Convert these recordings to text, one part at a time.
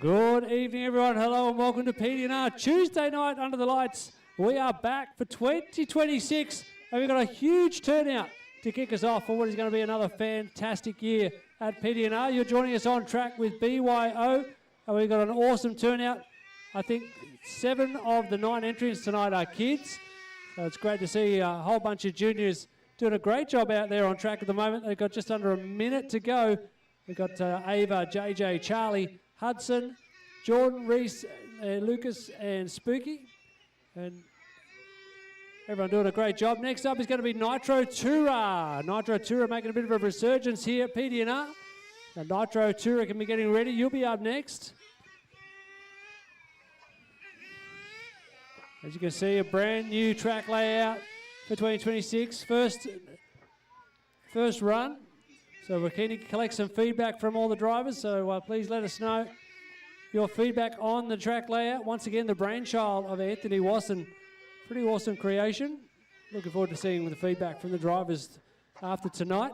Good evening, everyone. Hello and welcome to PD&R Tuesday night under the lights. We are back for 2026 and we've got a huge turnout to kick us off for what is going to be another fantastic year at PD&R. You're joining us on track with BYO and we've got an awesome turnout. I think 7 of the 9 entrants tonight are kids. So it's great to see a whole bunch of juniors doing a great job out there on track at the moment. They've got just under a minute to go. We've got Ava, JJ, Charlie, Hudson, Jordan, Reese, Lucas and Spooky. And everyone doing a great job. Next up is going to be Nitro Toura. Nitro Toura making a bit of a resurgence here at PD&R. And Nitro Toura can be getting ready. You'll be up next. As you can see, a brand new track layout for 2026. First run. So we're keen to collect some feedback from all the drivers. So please let us know your feedback on the track layout. Once again, the brainchild of Anthony Wasson. Pretty awesome creation. Looking forward to seeing the feedback from the drivers after tonight.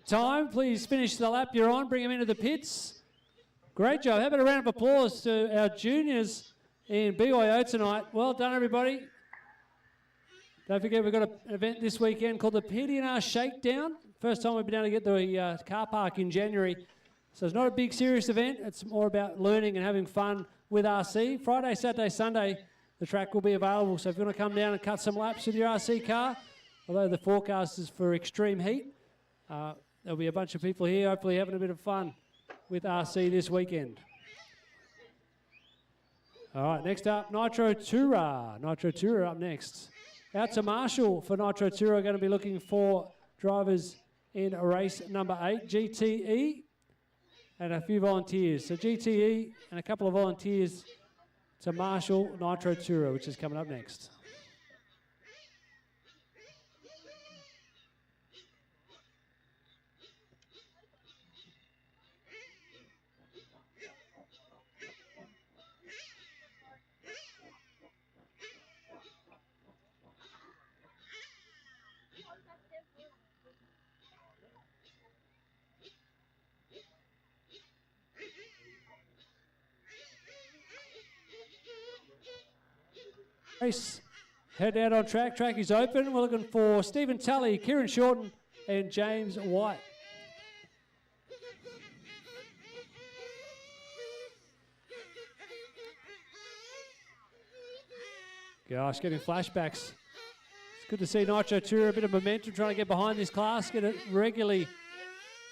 Time, please finish the lap you're on, bring them into the pits. Great job. How about a round of applause to our juniors in BYO tonight. Well done, everybody. Don't forget, we've got an event this weekend called the PD&R Shakedown. First time we've been able to get the car park in January. So it's not a big, serious event. It's more about learning and having fun with RC. Friday, Saturday, Sunday, the track will be available. So if you want to come down and cut some laps with your RC car, although the forecast is for extreme heat, there'll be a bunch of people here, hopefully having a bit of fun with RC this weekend. All right, next up, Nitro Toura. Nitro Toura up next. Out to Marshall for Nitro Toura. Going to be looking for drivers in race number 8, GTE, and a few volunteers. So GTE and a couple of volunteers to Marshall Nitro Toura, which is coming up next. Race, head out on track. Track is open. We're looking for Stephen Tully, Kieran Shorten, and James White. Gosh, getting flashbacks. It's good to see Nitro Toura, a bit of momentum, trying to get behind this class, get it regularly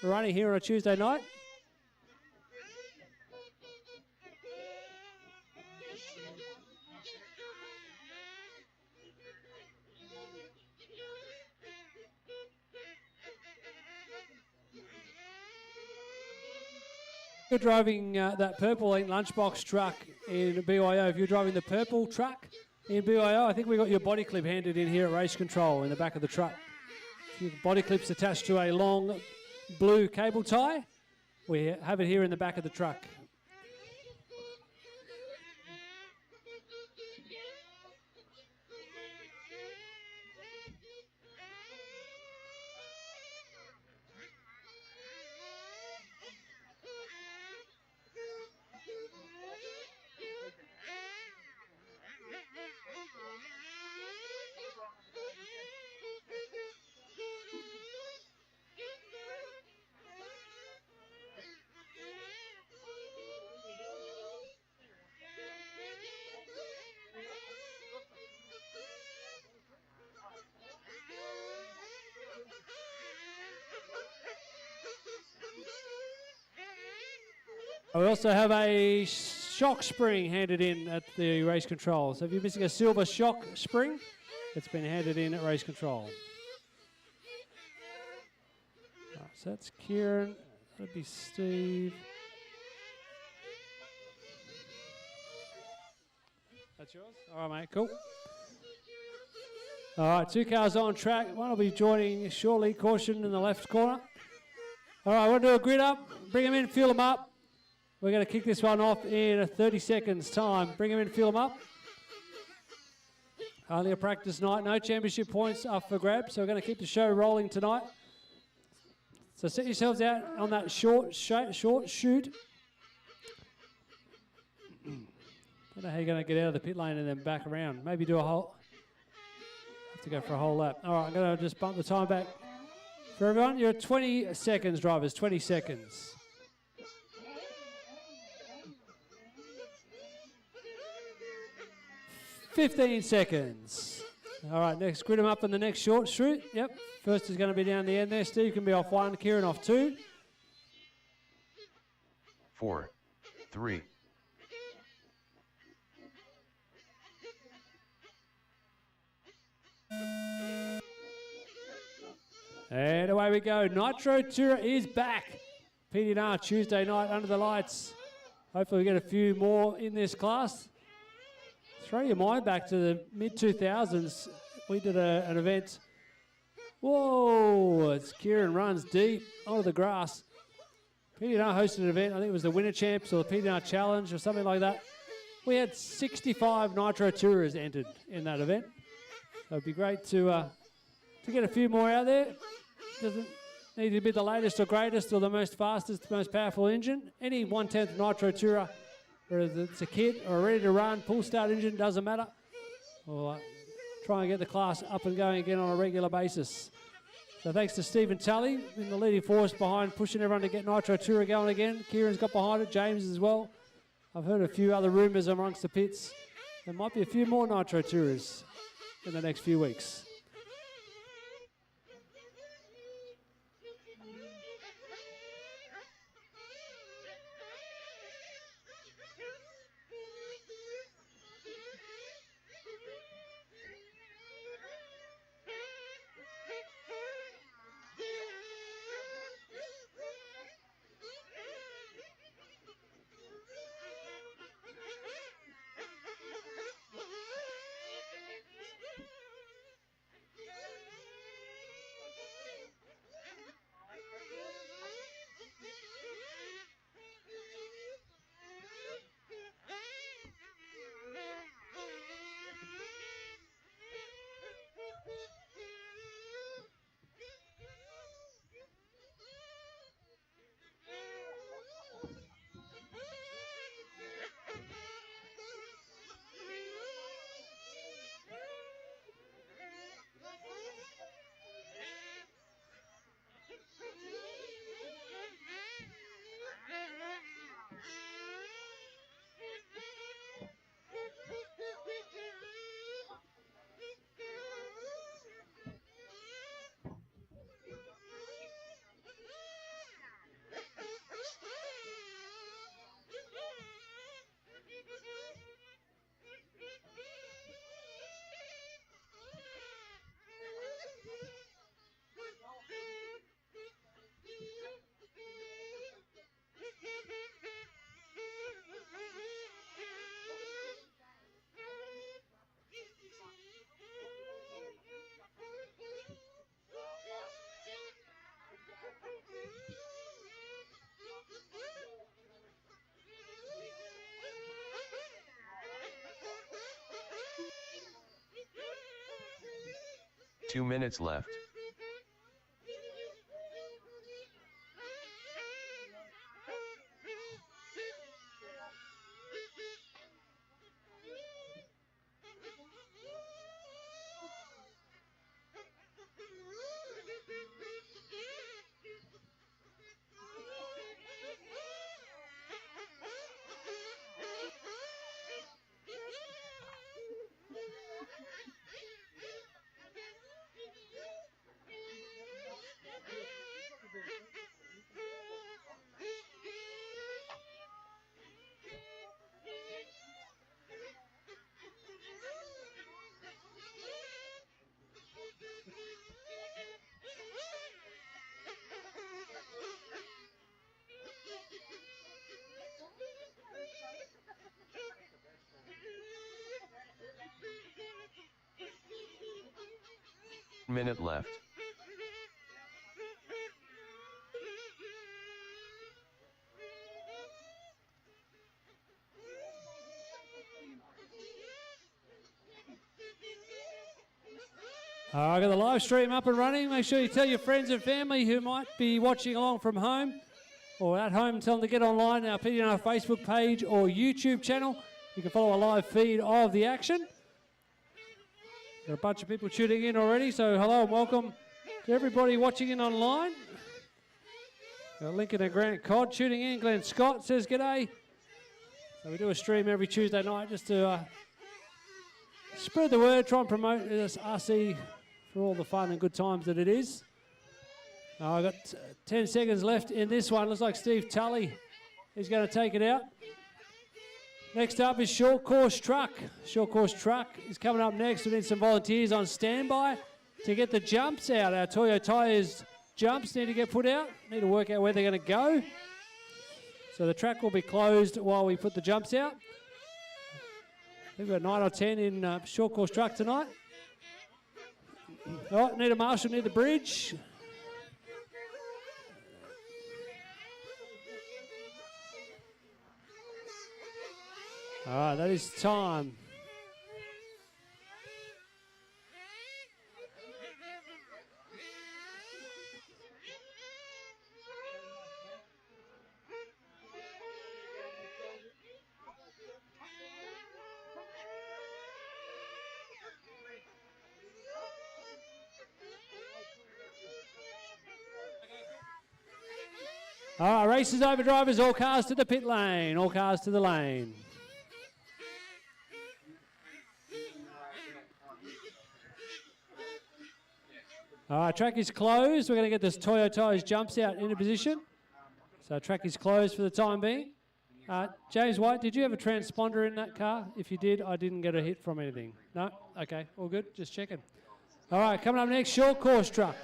running here on a Tuesday night. You're driving that purple lunchbox truck in BYO. If you're driving the purple truck in BYO, I think we got your body clip handed in here at Race Control in the back of the truck. Your body clip's attached to a long blue cable tie. We have it here in the back of the truck. We also have a shock spring handed in at the Race Control. So if you're missing a silver shock spring, it's been handed in at Race Control. Right, so that's Kieran, That'd be Steve. That's yours? All right, mate, cool. All right, 2 cars on track. One will be joining shortly. Caution in the left corner. All right, we'll do a grid up. Bring them in, fuel them up. We're going to kick this one off in 30 seconds' time. Bring them in, fuel them up. Only a practice night. No championship points up for grabs, so we're going to keep the show rolling tonight. So set yourselves out on that short shoot. Don't know how you're going to get out of the pit lane and then back around. Maybe do a whole... Have to go for a whole lap. All right, I'm going to just bump the time back for everyone. You're at 20 seconds, drivers. 20 seconds. $15 seconds. All right, next, grid them up in the next short shoot. Yep, first is going to be down the end there. Steve can be off 1, Kieran off 2. 4, 3. And away we go. Nitro Tour is back. PDNR Tuesday night under the lights. Hopefully we get a few more in this class. Throw your mind back to the mid-2000s. We did an event. Whoa, it's Kieran runs deep onto the grass. PDNR hosted an event. I think it was the Winter Champs or the PDNR Challenge or something like that. We had 65 Nitro Tourers entered in that event. So it'd be great to get a few more out there. Doesn't need to be the latest or greatest or the most fastest, most powerful engine. Any 1/10 Nitro Tourer, whether it's a kit or a ready to run, pull start engine, doesn't matter. We'll try and get the class up and going again on a regular basis. So thanks to Stephen Tully in the leading force behind pushing everyone to get Nitro Tourer going again. Kieran's got behind it, James as well. I've heard a few other rumours amongst the pits. There might be a few more Nitro Tourers in the next few weeks. Two minutes left. minute left. I got the live stream up and running. Make sure you tell your friends and family who might be watching along from home or at home, tell them to get online our PDNR Facebook page or YouTube channel. You can follow a live feed of the action. Got a bunch of people tuning in already, so hello and welcome to everybody watching in online. Got Lincoln and Grant Codd tuning in. Glenn Scott says g'day. So we do a stream every Tuesday night just to spread the word, try and promote this RC for all the fun and good times that it is. I've got 10 seconds left in this one. Looks like Steve Tully is going to take it out. Next up is Short Course Truck. Short Course Truck is coming up next. We need some volunteers on standby to get the jumps out. Our Toyo Tyres jumps need to get put out. Need to work out where they're going to go. So the track will be closed while we put the jumps out. We've got 9 or 10 in Short Course Truck tonight. All right, need a marshal near the bridge. All right, that is time. All right, race is over, drivers. All cars to the pit lane. All cars to the lane. All right, track is closed. We're going to get this Toyo Tyres jumps out into position. So track is closed for the time being. James White, did you have a transponder in that car? If you did, I didn't get a hit from anything. No? Okay, all good. Just checking. All right, coming up next, Short Course Truck.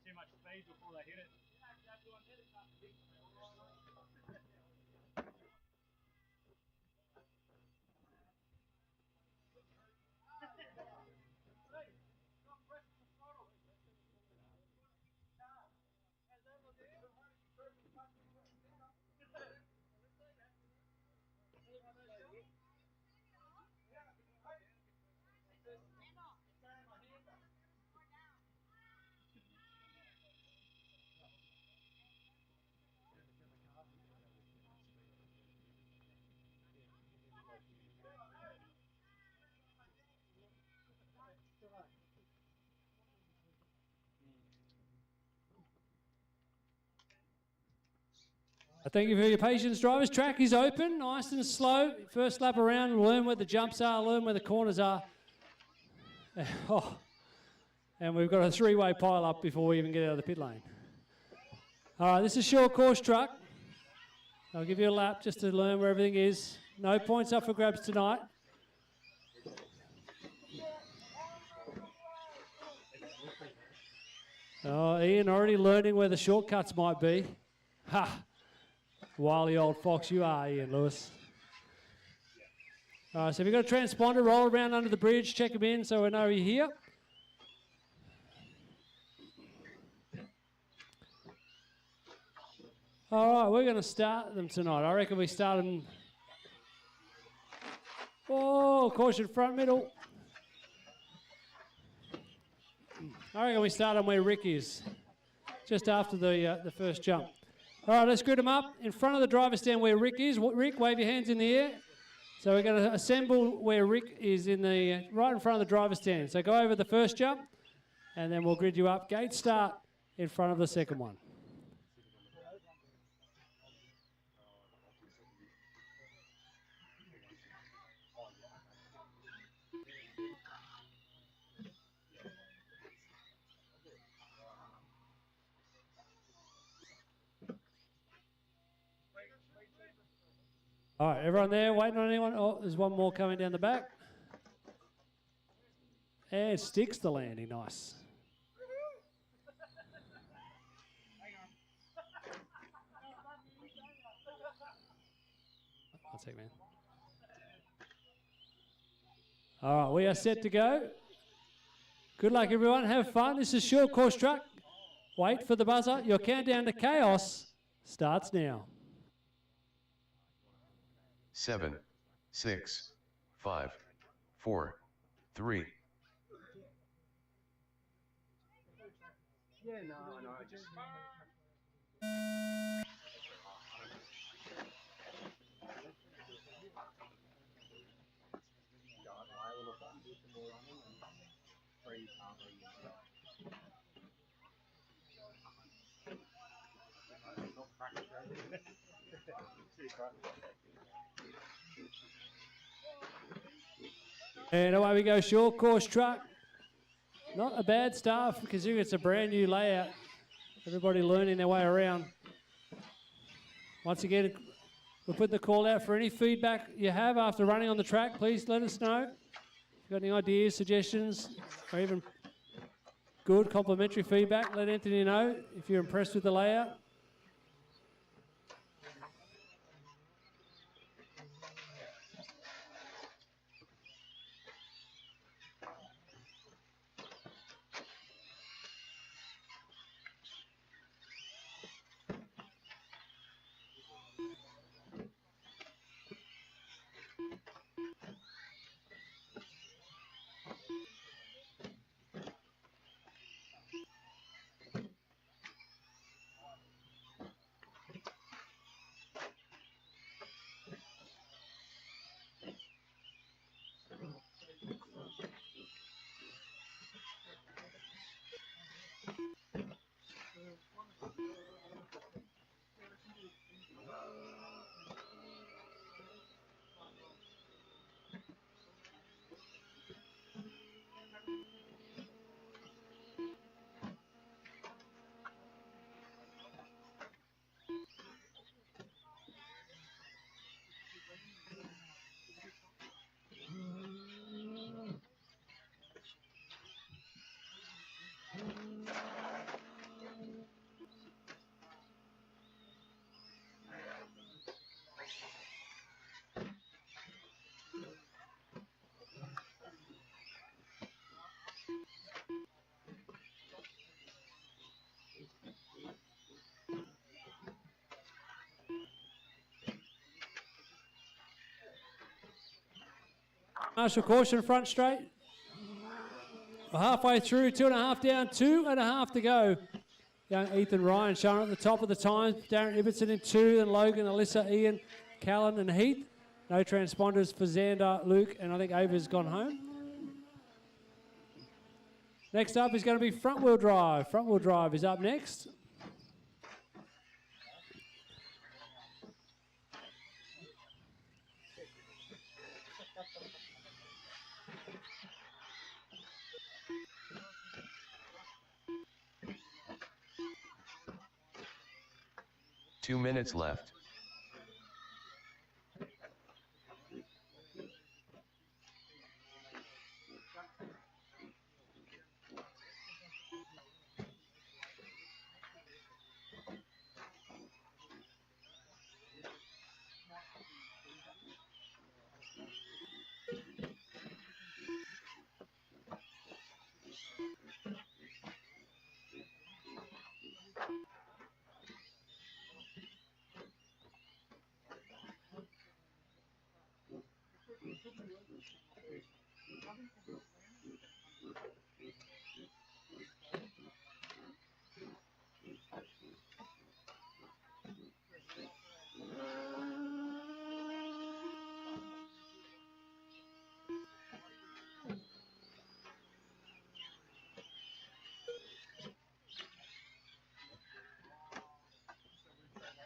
too much speed before they hit it. Thank you for your patience, drivers. Track is open, nice and slow. First lap around, learn where the jumps are, learn where the corners are. Oh. And we've got a three-way pile up before we even get out of the pit lane. All right, this is short course truck. I'll give you a lap just to learn where everything is. No points up for grabs tonight. Oh, Ian already learning where the shortcuts might be. Ha! Wily old fox you are, Ian Lewis. All right, so we've got a transponder, roll around under the bridge, check them in so we know you're here. All right, we're going to start them tonight. I reckon we start them. Oh, caution front middle. I reckon we start them where Rick is, just after the first jump. All right, let's grid them up. In front of the driver's stand where Rick is. Rick, wave your hands in the air. So we're going to assemble where Rick is in the right in front of the driver's stand. So go over the first jump, and then we'll grid you up. Gate start in front of the second one. All right, everyone there, waiting on anyone? Oh, there's one more coming down the back. And sticks the landing, nice. One sec, man. All right, we are set to go. Good luck, everyone. Have fun. This is short course truck. Wait for the buzzer. Your countdown to chaos starts now. 7, 6, 5, 4, 3. Yeah, no, I just... And away we go, short course truck. Not a bad start considering it's a brand new layout. Everybody learning their way around. Once again, we'll put the call out for any feedback you have after running on the track. Please let us know. If you've got any ideas, suggestions, or even good complimentary feedback, let Anthony know if you're impressed with the layout. Marshall caution front straight. We're halfway through, 2.5 down, 2.5 to go. Young Ethan Ryan showing at the top of the times. Darren Ibbotson in 2, then Logan, Alyssa, Ian, Callan and Heath. No transponders for Xander, Luke, and I think Ava's gone home. Next up is going to be front wheel drive. Front wheel drive is up next. Two minutes left.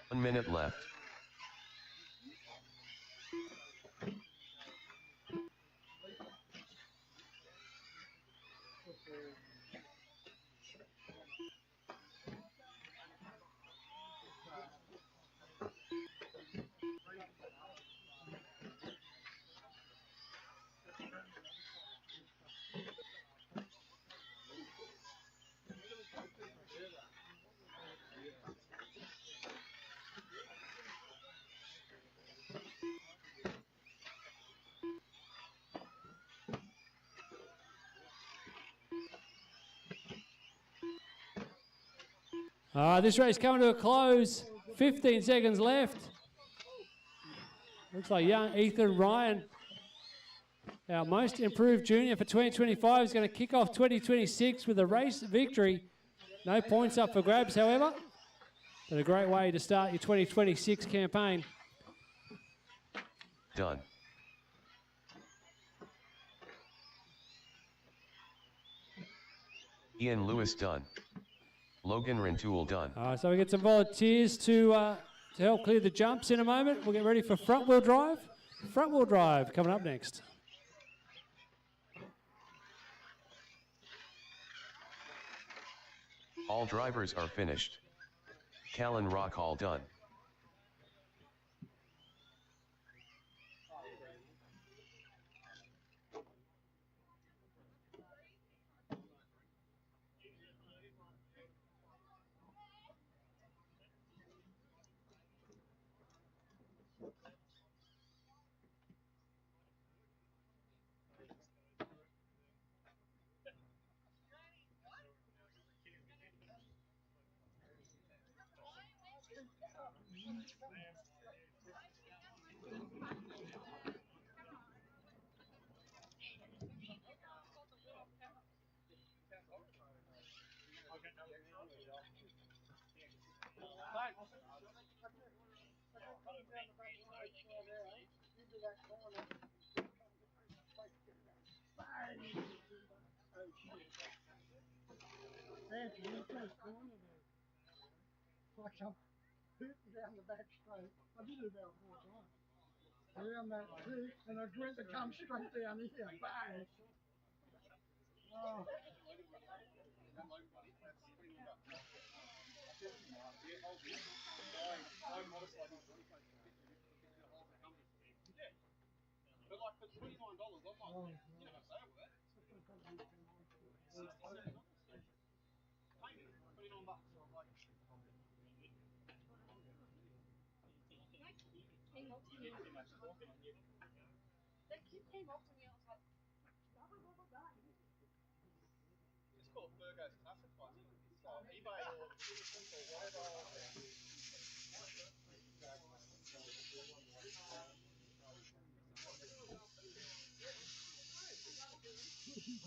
One minute left. This race coming to a close. 15 seconds left. Looks like young Ethan Ryan, our most improved junior for 2025, is going to kick off 2026 with a race victory. No points up for grabs, however, but a great way to start your 2026 campaign. Done. Ian Lewis done. Logan Rintoul done. So we get some volunteers to help clear the jumps in a moment. We'll get ready for front wheel drive. Front wheel drive coming up next. All drivers are finished. Callan Rockhall done. Down the back straight. I did it about 4 times. Around that creek, and I went to come straight down here. Bang! Oh. They came up to me, I was like, blah, blah, blah, blah. It's called Virgo's Classified. It's like eBay or whatever. Hey,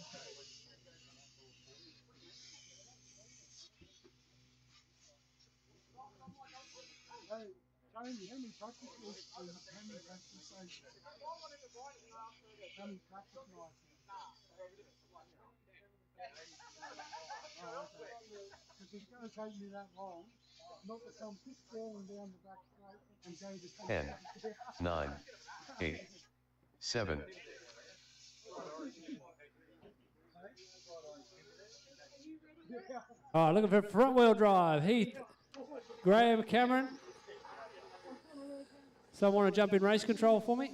Tony, how many practices how many practice stations? How many practice nights? Oh, okay. Because it's going to take me that long not to come piss falling down the back straight and go to come 10, straight down. 9, 8, 7, All right, looking for front wheel drive. Heath, Graham, Cameron. Someone want to jump in race control for me?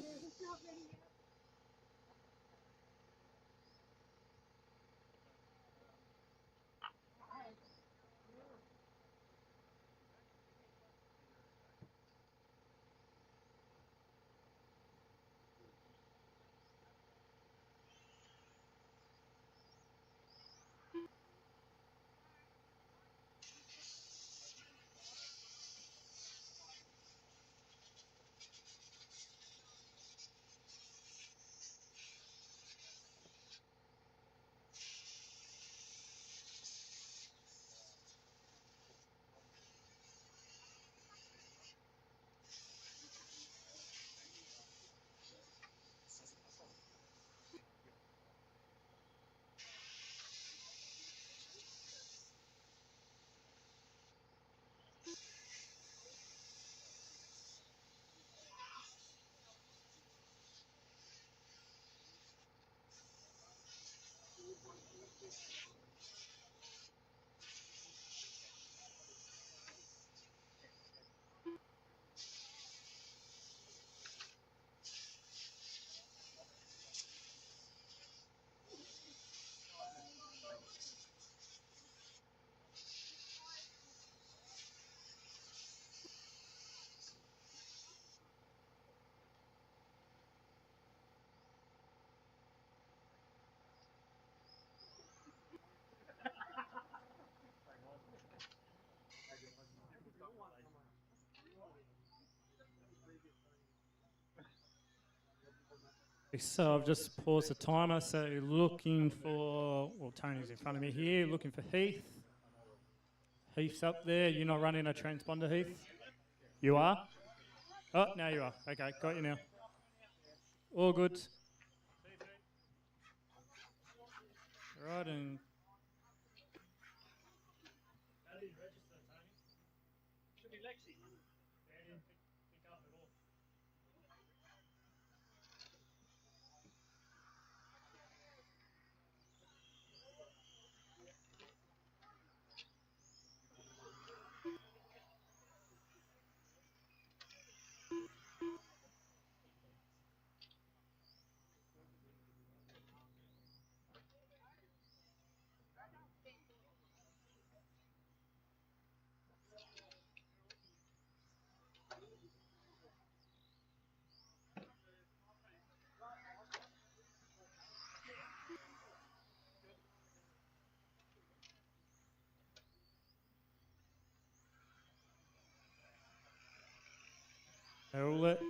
So I've just paused the timer. So looking for, well, Tony's in front of me here, looking for Heath. Heath's up there. You're not running a transponder, Heath? You are? Oh, now you are. Okay, got you now. All good. Right, and I'll let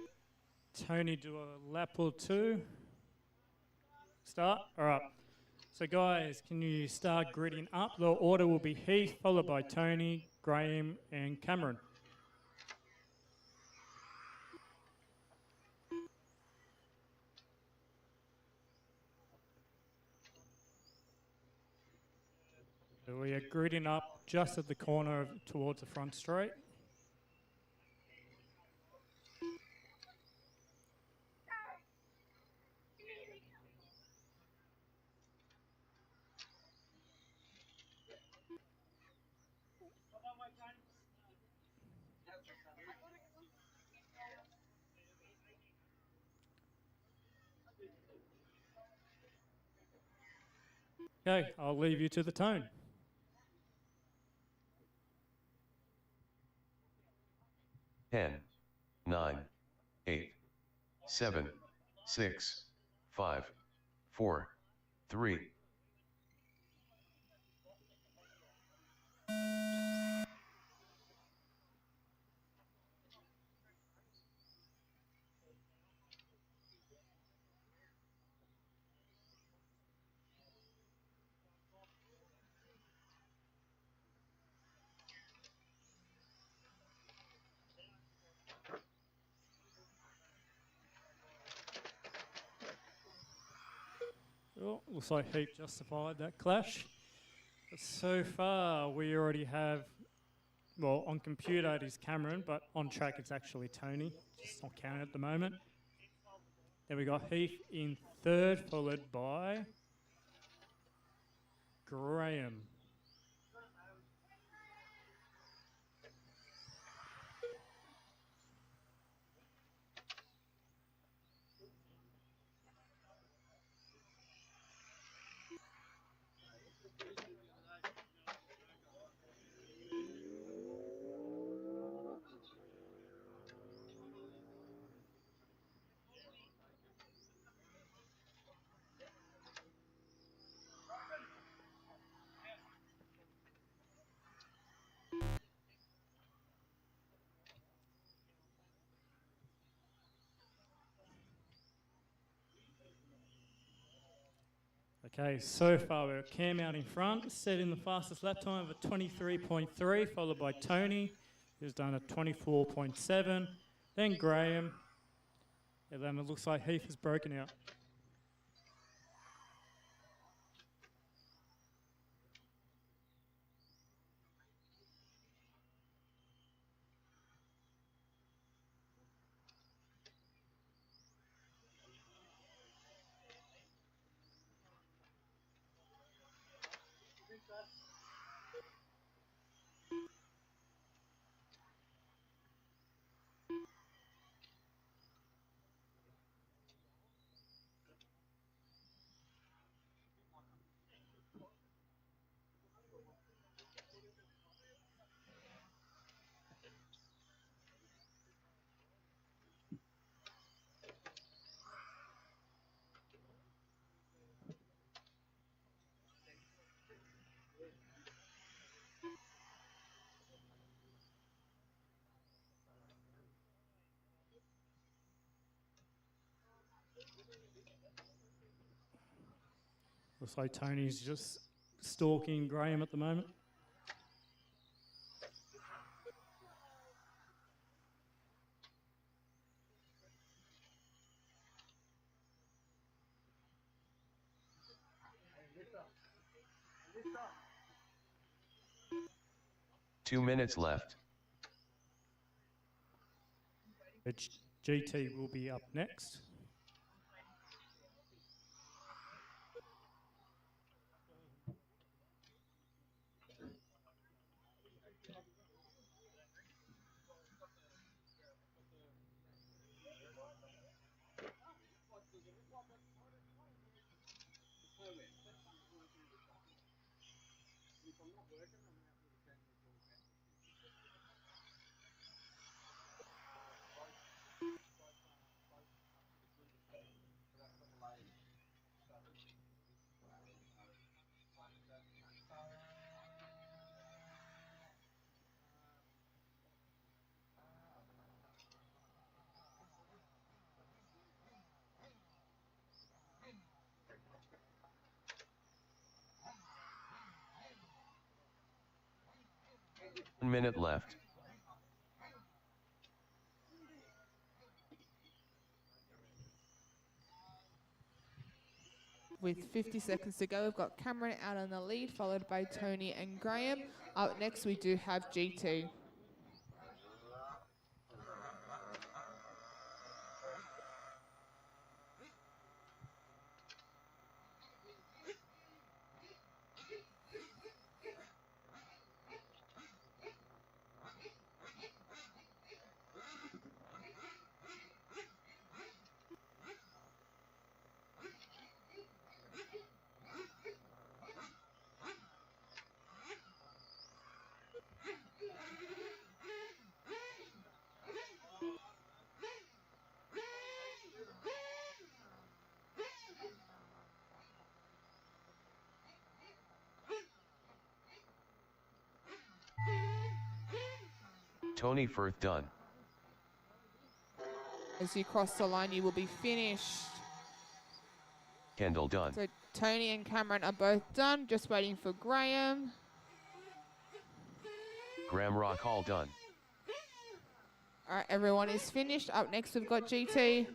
Tony do a lap or two. Start? All right. So guys, can you start gridding up? The order will be Heath, followed by Tony, Graham, and Cameron. So we are gridding up just at the corner towards the front straight. Okay, I'll leave you to the tone. Ten, 9, 8, 7, 6, 5, 4, 3. Oh, looks like Heath justified that clash. But so far, we already have, well, on computer it is Cameron, but on track it's actually Tony. Just not counting at the moment. Then we got Heath in third, followed by Graham. Okay, so far we're Cam out in front, setting the fastest lap time of a 23.3, followed by Tony, who's done a 24.7, then Graham, and then it looks like Heath has broken out. Looks like Tony's just stalking Graham at the moment. Two minutes left. GT will be up next. One minute left. With 50 seconds to go, we've got Cameron out on the lead, followed by Tony and Graham. Up next, we do have GT. Tony Firth done. As you cross the line, you will be finished. Kendall done. So Tony and Cameron are both done, just waiting for Graham. Graham Rockall done. All right, everyone is finished. Up next, we've got GT.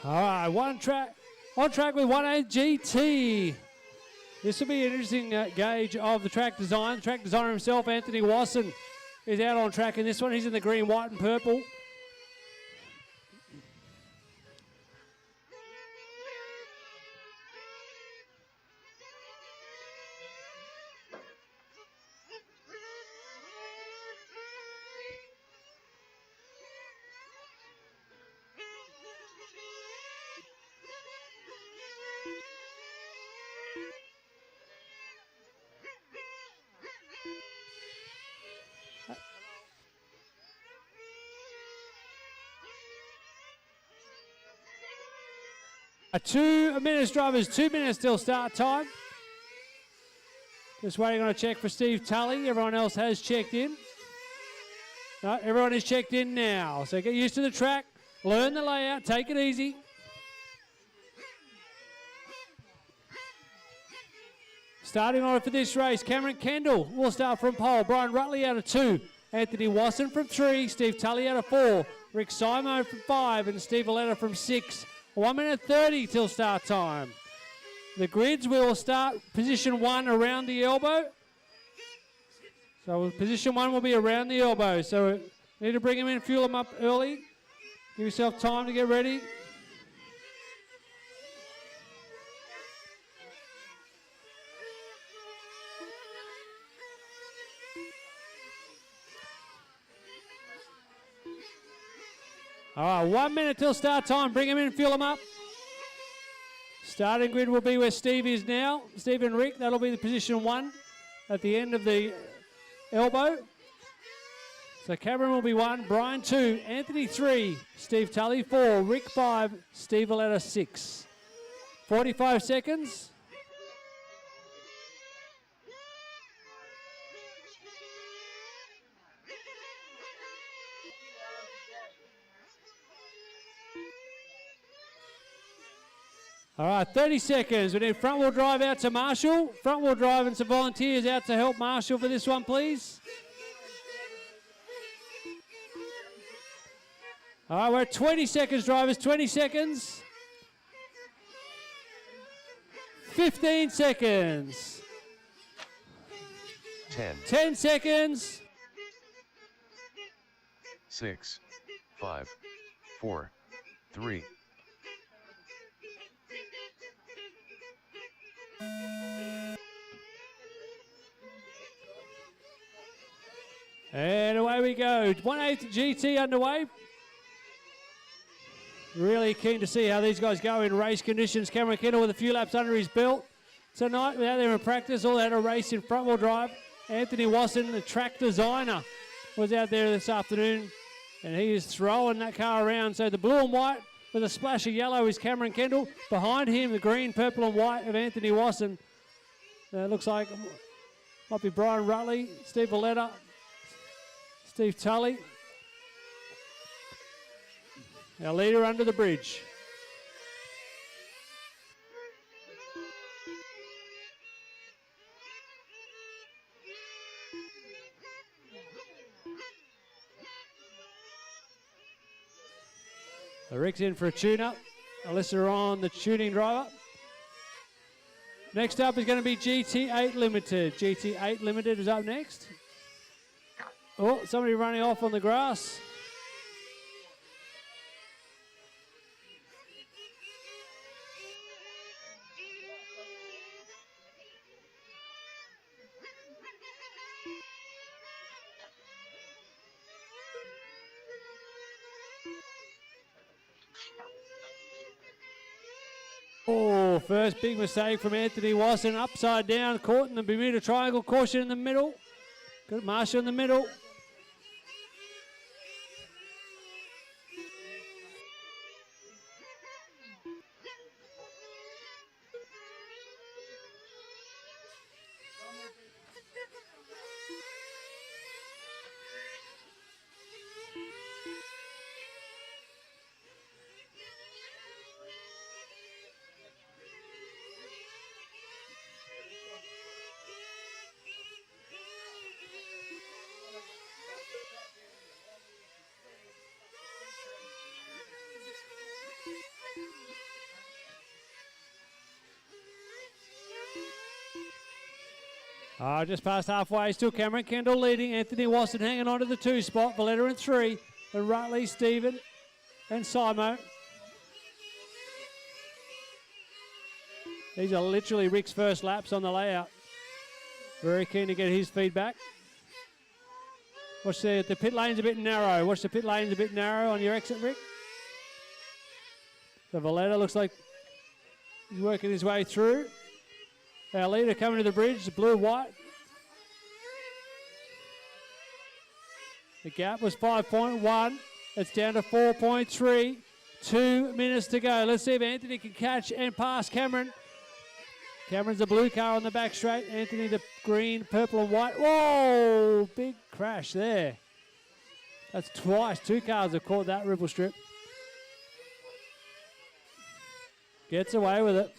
All right, on track with 1A GT. This will be an interesting gauge of the track design. The track designer himself, Anthony Wasson, is out on track in this one. He's in the green, white and purple. A 2 minutes, drivers, 2 minutes till start time. Just waiting on a check for Steve Tully. Everyone else has checked in. No, everyone is checked in now. So get used to the track, learn the layout, take it easy. Starting order for this race, Cameron Kendall will start from pole. Brian Rutley out of 2. Anthony Wasson from 3. Steve Tully out of 4. Rick Simo from 5. And Steve Valletta from 6. 1 minute 30 till start time. The grids will start position 1 around the elbow. So position 1 will be around the elbow. So need to bring them in, fuel them up early. Give yourself time to get ready. All right, 1 minute till start time. Bring them in, fuel them up. Starting grid will be where Steve is now. Steve and Rick, that'll be the position 1 at the end of the elbow. So Cameron will be 1, Brian 2, Anthony 3, Steve Tully 4, Rick 5, Steve Valletta 6. 45 seconds. All right, 30 seconds. We need front wheel drive out to Marshall. Front wheel drive and some volunteers out to help Marshall for this one, please. All right, we're at 20 seconds, drivers, 20 seconds. 15 seconds. 10, 10 seconds. 6, 5, 4, 3, and away we go. 1/8 GT underway. Really keen to see how these guys go in race conditions. Cameron Kendall with a few laps under his belt tonight. Without there in practice, all had a race in front wheel drive. Anthony Wasson, the track designer, was out there this afternoon, and he is throwing that car around. So the blue and white with a splash of yellow is Cameron Kendall. Behind him, the green, purple and white of Anthony Wasson. Looks like might be Brian Rutley, Steve Valletta, Steve Tully. Our leader under the bridge. Rick's in for a tune-up. Alyssa on the tuning driver. Next up is going to be GT8 Limited. GT8 Limited is up next. Oh, somebody running off on the grass. Oh, first big mistake from Anthony Wasson. Upside down, caught in the Bermuda Triangle. Caution in the middle. Got Marshall in the middle. Just past halfway, still Cameron Kendall leading. Anthony Wasson hanging on to the 2 spot. Valletta in 3. And Rutley, Stephen, and Simo. These are literally Rick's first laps on the layout. Very keen to get his feedback. Watch the pit lane's a bit narrow. Watch the pit lane's a bit narrow on your exit, Rick. So Valletta looks like he's working his way through. Our leader coming to the bridge, the blue-white. The gap was 5.1. It's down to 4.3. 2 minutes to go. Let's see if Anthony can catch and pass Cameron. Cameron's the blue car on the back straight. Anthony the green, purple and white. Whoa! Big crash there. That's twice. 2 cars have caught that ripple strip. Gets away with it.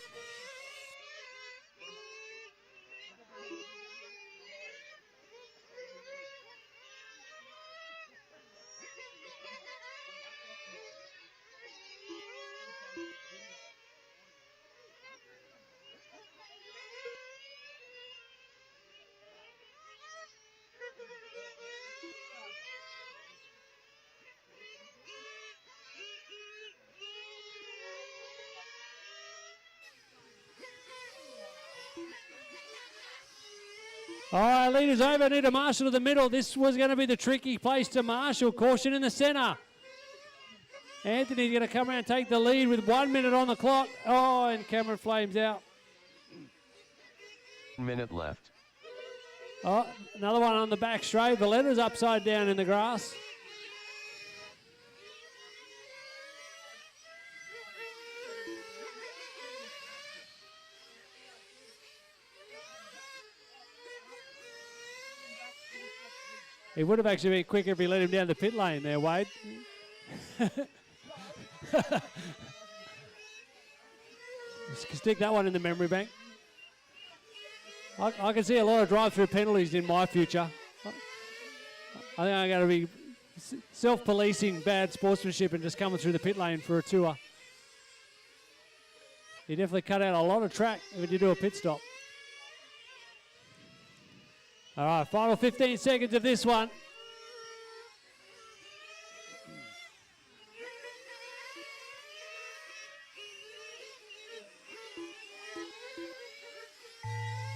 All right, leaders over. Need to marshal to the middle. This was going to be the tricky place to marshal. Caution in the centre. Anthony's going to come around and take the lead with 1 minute on the clock. Oh, and Cameron flames out. 1 minute left. Oh, another one on the back straight. Valletta's upside down in the grass. He would have actually been quicker if he let him down the pit lane there, Wade. Stick that one in the memory bank. I can see a lot of drive-through penalties in my future. I think I'm going to be self-policing bad sportsmanship and just coming through the pit lane for a tour. You definitely cut out a lot of track when you do a pit stop. All right, final 15 seconds of this one.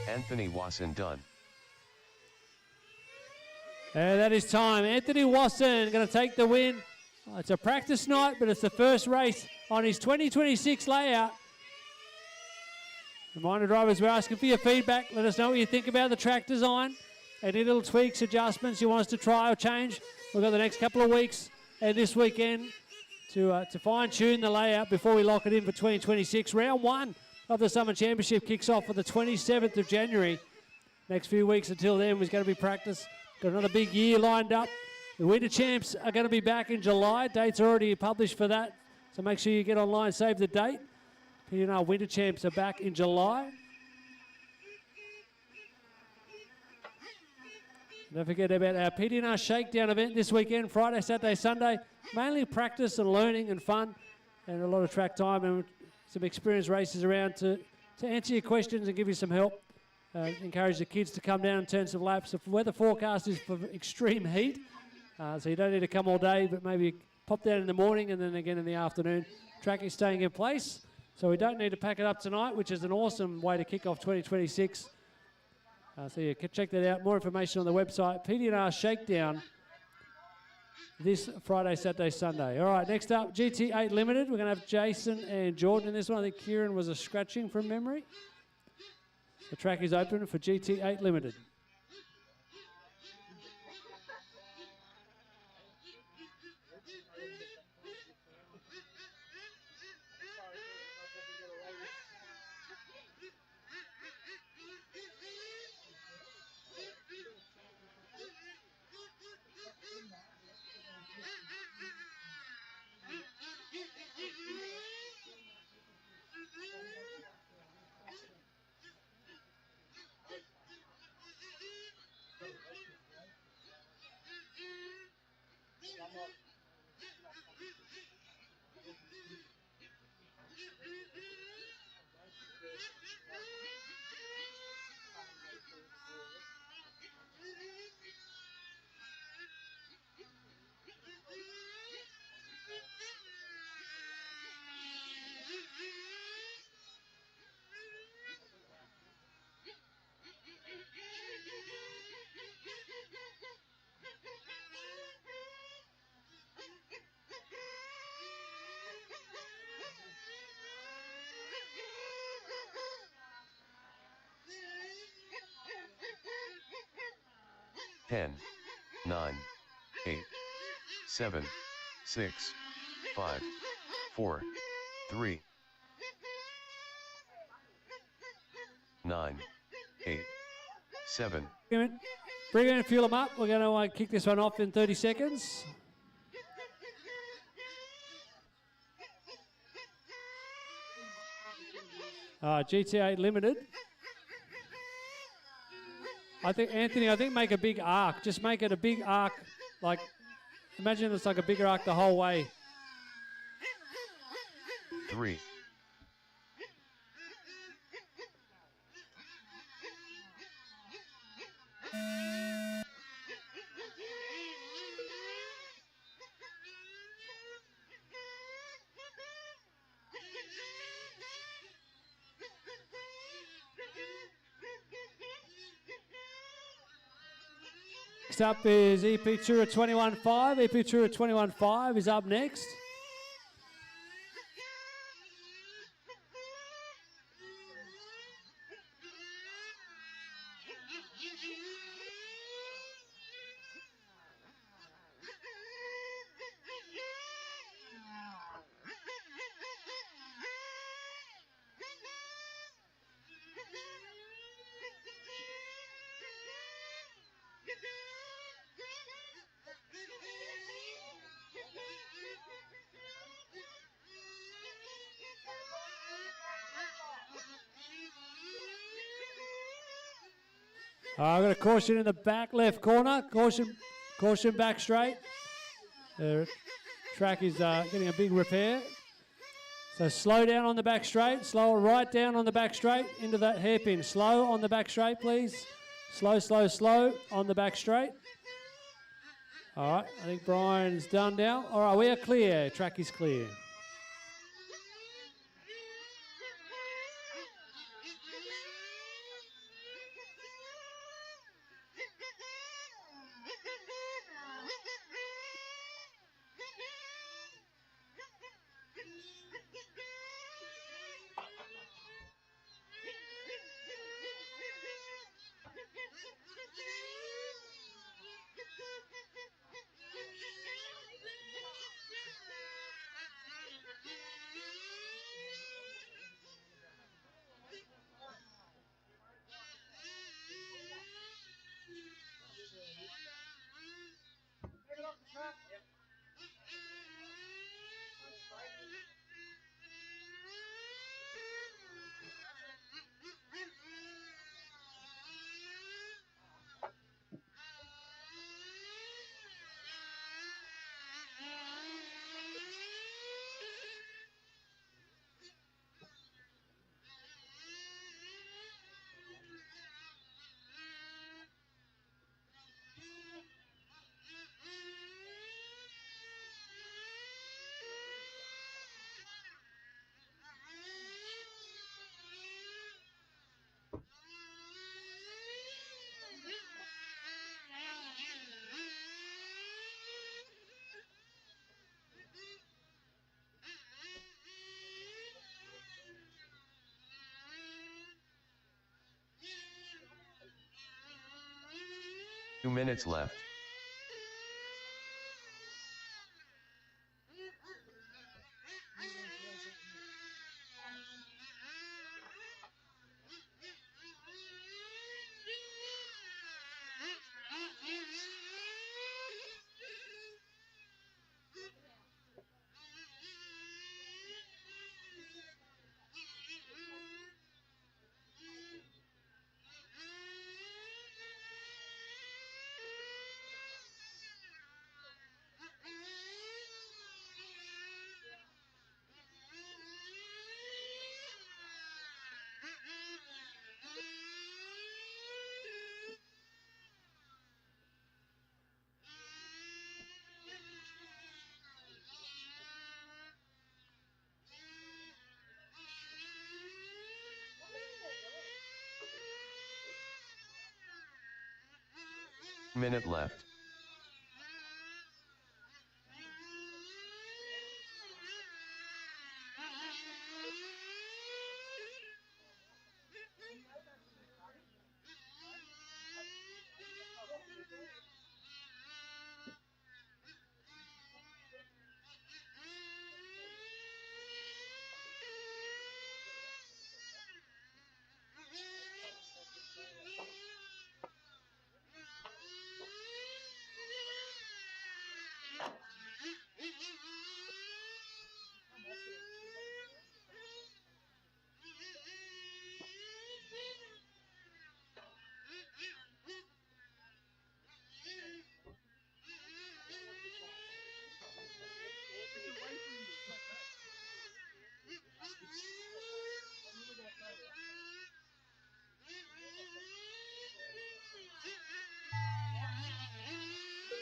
Anthony Wasson done. And that is time. Anthony Wasson going to take the win. It's a practice night, but it's the first race on his 2026 layout. Reminder drivers, we're asking for your feedback. Let us know what you think about the track design. Any little tweaks, adjustments you want us to try or change. We've got the next couple of weeks and this weekend to fine-tune the layout before we lock it in for 2026. Round 1 of the Summer Championship kicks off on the 27th of January. Next few weeks until then was going to be practice. Got another big year lined up. The Winter Champs are going to be back in July. Dates are already published for that, so make sure you get online, save the date. PNR Winter Champs are back in July. Don't forget about our PDNR Shakedown event this weekend, Friday, Saturday, Sunday. Mainly practice and learning and fun and a lot of track time and some experienced racers around to answer your questions and give you some help. Encourage the kids to come down and turn some laps. The weather forecast is for extreme heat, so you don't need to come all day, but maybe pop down in the morning and then again in the afternoon. Track is staying in place, so we don't need to pack it up tonight, which is an awesome way to kick off 2026. So you can check that out. More information on the website. PDNR Shakedown this Friday, Saturday, Sunday. All right, next up, GT8 Limited. We're going to have Jason and Jordan in this one. I think Kieran was a scratching from memory. The track is open for GT8 Limited. 10, 9, 8, 7, 6, 5, 4, 3, 9, 8, 7. Bring him in, fuel him up. We're going to kick this one off in 30 seconds. GTA Limited. I think, Anthony, make a big arc. Just make it a big arc. Like, imagine it's like a bigger arc the whole way. 3, Next up is EP Tour 21.5. EP Tour 21.5 is up next. I've got a caution in the back left corner. Caution back straight. The track is getting a big repair. So slow down on the back straight. Slow right down on the back straight into that hairpin. Slow on the back straight, please. Slow, slow, slow on the back straight. All right, I think Brian's done now. All right, we are clear. Track is clear. Two minutes left. Minute left.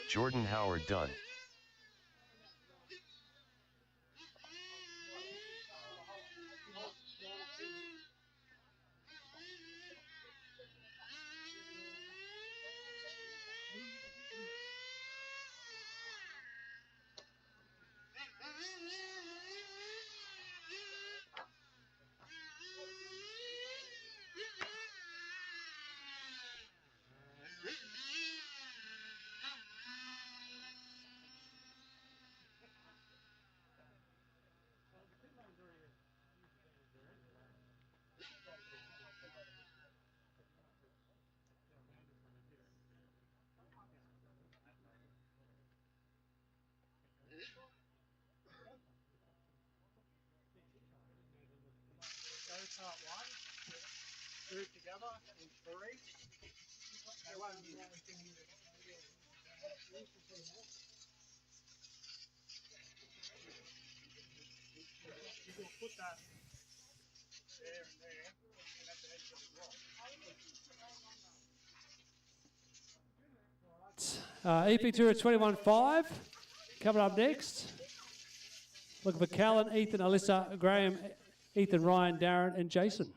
Jordan Howard Dunn. Go part one. Group together in three. They won't be You can put that there and there, and that's the edge of the rock. EP Tour at 21.5. Coming up next. Looking for Callan, Ethan, Alyssa, Graham, Ethan, Ryan, Darren, and Jason.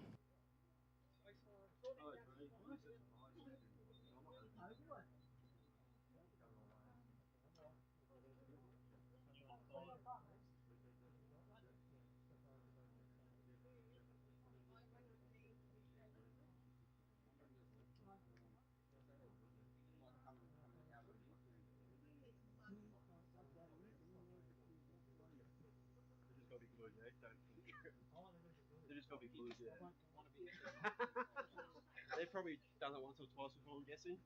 They just gotta be glued, yeah. They've probably done it once or twice before, I'm guessing.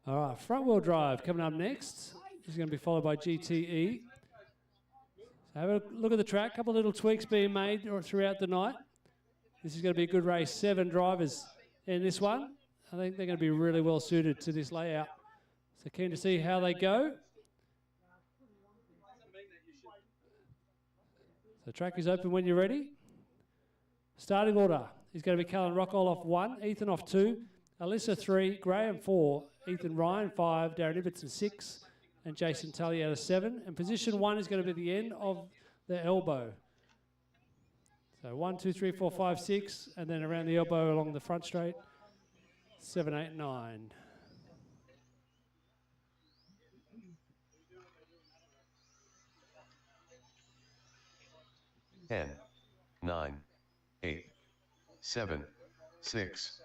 All right, front wheel drive coming up next. This is going to be followed by GTE. So have a look at the track. A couple of little tweaks being made throughout the night. This is going to be a good race. 7 drivers in this one. I think they're going to be really well suited to this layout. So keen to see how they go. The track is open when you're ready. Starting order is going to be Callan Rockall off 1, Ethan off 2, Alyssa 3, Graham 4, Ethan Ryan 5, Darren Ibbotson 6, and Jason Tully out of 7. And position 1 is going to be the end of the elbow. So 1, 2, 3, 4, 5, 6, and then around the elbow along the front straight. 7, 8, 9. Ten, 9, 8, 7, 6.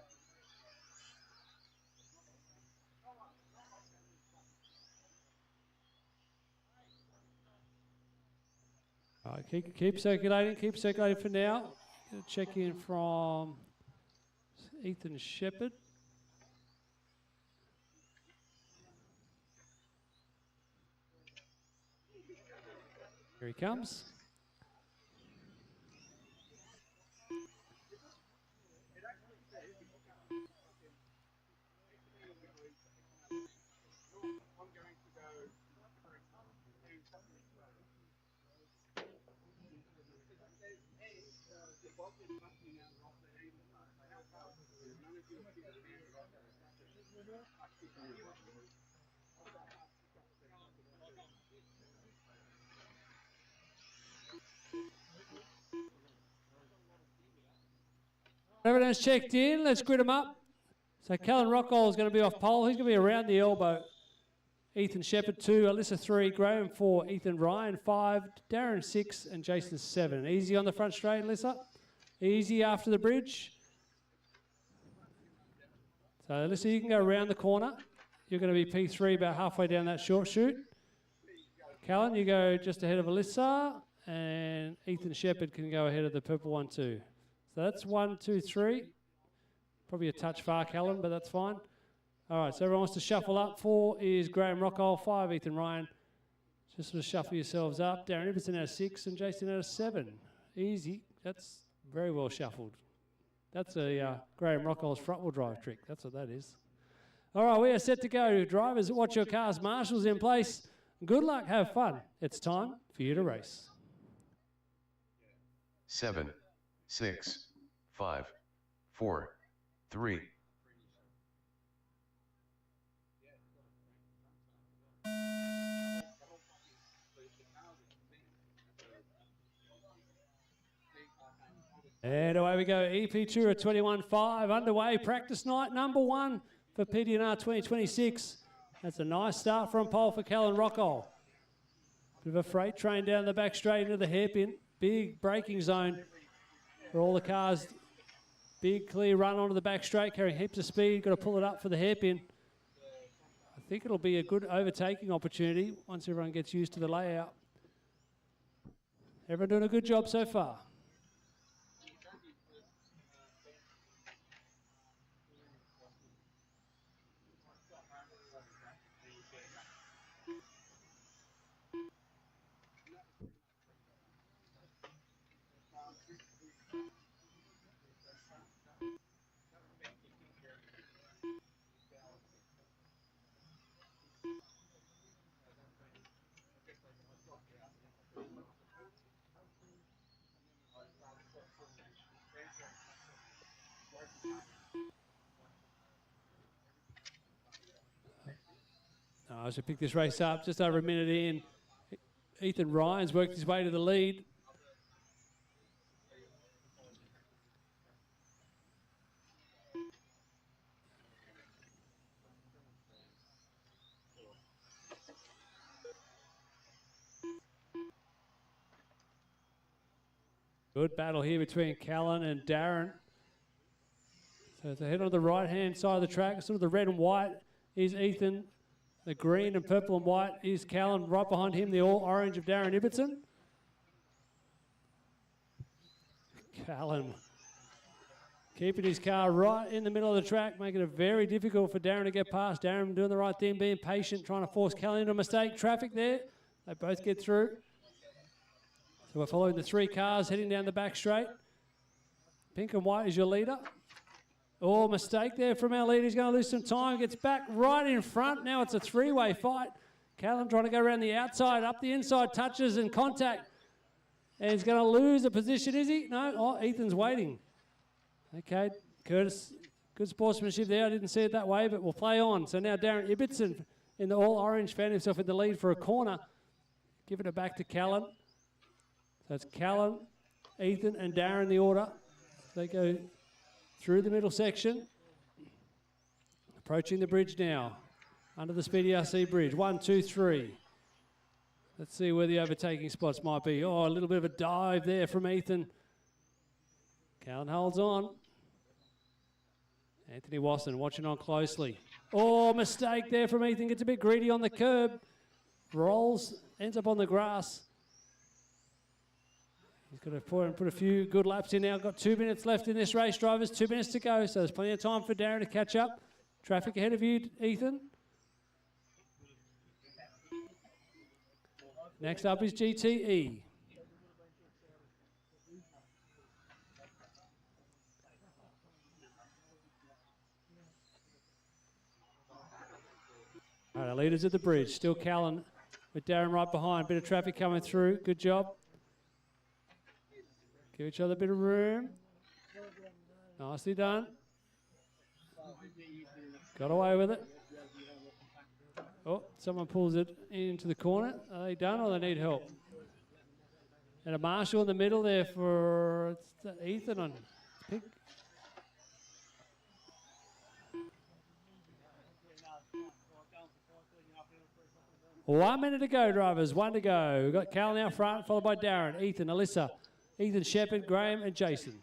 All right, keep circulating for now. Gonna check in from Ethan Shepherd. Here he comes. Everyone's checked in. Let's grid them up. So Callan Rockall is going to be off pole. He's going to be around the elbow. Ethan Shepherd 2, Alyssa 3, Graham 4, Ethan Ryan 5, Darren 6, and Jason 7. Easy on the front straight, Alyssa. Easy after the bridge. So Alyssa, you can go around the corner. You're going to be P3 about halfway down that short chute. Callan, you go just ahead of Alyssa, and Ethan Shepherd can go ahead of the purple one too. So that's 1, 2, 3. Probably a touch far, Callan, but that's fine. All right, so everyone wants to shuffle up. 4 is Graham Rockall, 5, Ethan Ryan. Just sort of shuffle yourselves up. Darren Ibbotson out of 6 and Jason out of 7. Easy. That's very well shuffled. That's a Graham Rockall's front wheel drive trick. That's what that is. All right, we are set to go. Drivers, watch your cars. Marshals in place. Good luck, have fun. It's time for you to race. 7, 6, 5, 4, 3. And away we go. EP Tour at 21.5 underway. Practice night number 1 for PDNR 2026. That's a nice start from pole for Callan Rockall. Bit of a freight train down the back straight into the hairpin. Big braking zone for all the cars. Big clear run onto the back straight, carrying heaps of speed. Got to pull it up for the hairpin. I think it'll be a good overtaking opportunity once everyone gets used to the layout. Everyone doing a good job so far. I should pick this race up just over a minute in. Ethan Ryan's worked his way to the lead. Good battle here between Callan and Darren. So it's ahead on the right-hand side of the track, sort of the red and white is Ethan. The green and purple and white is Callan. Right behind him, the all-orange of Darren Ibbotson. Callan keeping his car right in the middle of the track, making it very difficult for Darren to get past. Darren doing the right thing, being patient, trying to force Callan into a mistake. Traffic there. They both get through. So we're following the 3 cars heading down the back straight. Pink and white is your leader. Oh, mistake there from our leader. He's going to lose some time. Gets back right in front. Now it's a 3-way fight. Callan trying to go around the outside, up the inside, touches and contact. And he's going to lose a position, is he? No. Oh, Ethan's waiting. Okay, Curtis, good sportsmanship there. I didn't see it that way, but we'll play on. So now Darren Ibbotson in the all-orange found himself in the lead for a corner. Giving it back to Callan. So it's Callan, Ethan and Darren the order. They go through the middle section. Approaching the bridge now. Under the Speedy RC bridge. 1, 2, 3. Let's see where the overtaking spots might be. Oh, a little bit of a dive there from Ethan. Callan holds on. Anthony Wasson watching on closely. Oh, mistake there from Ethan. Gets a bit greedy on the curb. Rolls, ends up on the grass. He's got to put a few good laps in now. Got 2 minutes left in this race, drivers. 2 minutes to go, so there's plenty of time for Darren to catch up. Traffic ahead of you, Ethan. Next up is GTE. All right, our leaders at the bridge. Still Callan with Darren right behind. Bit of traffic coming through. Good job. Give each other a bit of room. Nicely done. Got away with it. Oh, someone pulls it into the corner. Are they done or they need help? And a marshal in the middle there for Ethan on pick. One minute to go, drivers. 1 to go. We've got Callan out front, followed by Darren, Ethan, Alyssa, Ethan Shepherd, Graham, and Jason.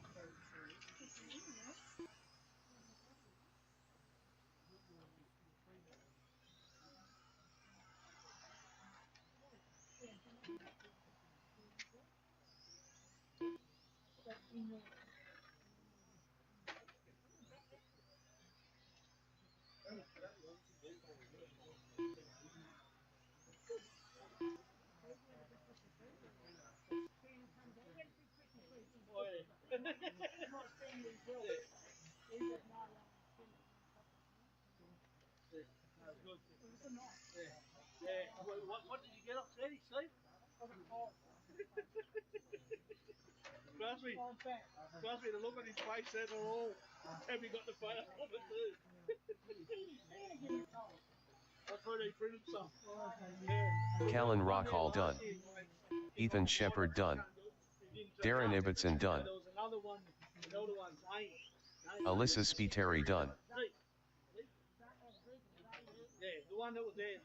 Trust me. Trust me, the look on his face said it all. Have you got the photo of it too? I've heard he printed some. Yeah. Callan Rockall done. Ethan Shepard done. Darren Ibbotson done. There was another one, the older one, Zane. Alyssa Spiteri done. Yeah, the one that was there.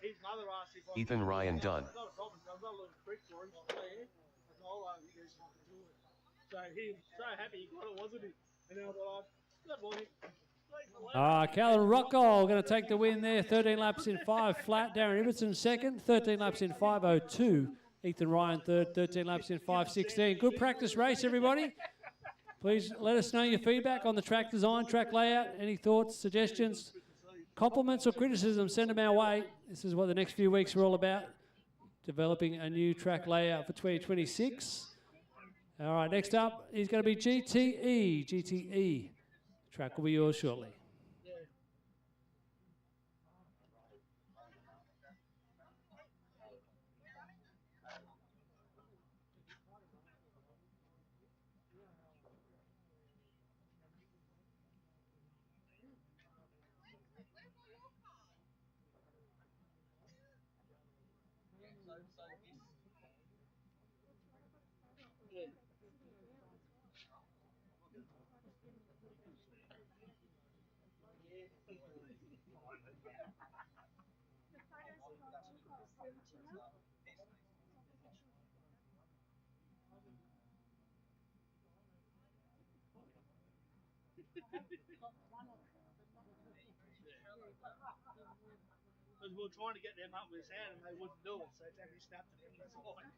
His mother asked if I Ethan Ryan done. It's not a problem, I've got a little trick for him. Yeah. So he was so happy he got it, wasn't he? And then I thought, good morning. Callan Rockall going to take the win there. 13 laps in 5 flat. Darren Ibbotson second. 13 laps in 5:02. Ethan Ryan third. 13 laps in 5:16. Good practice race, everybody. Please let us know your feedback on the track design, track layout. Any thoughts, suggestions, compliments or criticism, send them our way. This is what the next few weeks are all about. Developing a new track layout for 2026. All right, next up is going to be GTE. GTE. Track will be yours shortly. Because we were trying to get them up with his hand and they wouldn't do it, so it's actually snapped it from the side.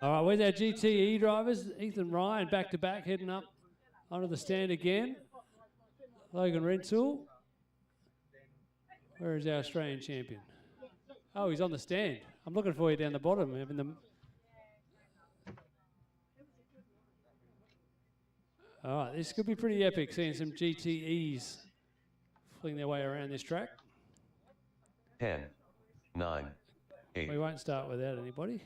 All right, where's our GTE drivers? Ethan Ryan back to back heading up onto the stand again. Logan Rentoul. Where is our Australian champion? Oh, he's on the stand. I'm looking for you down the bottom. Having them. All right, this could be pretty epic, seeing some GTEs fling their way around this track. 10, 9, 8. We won't start without anybody.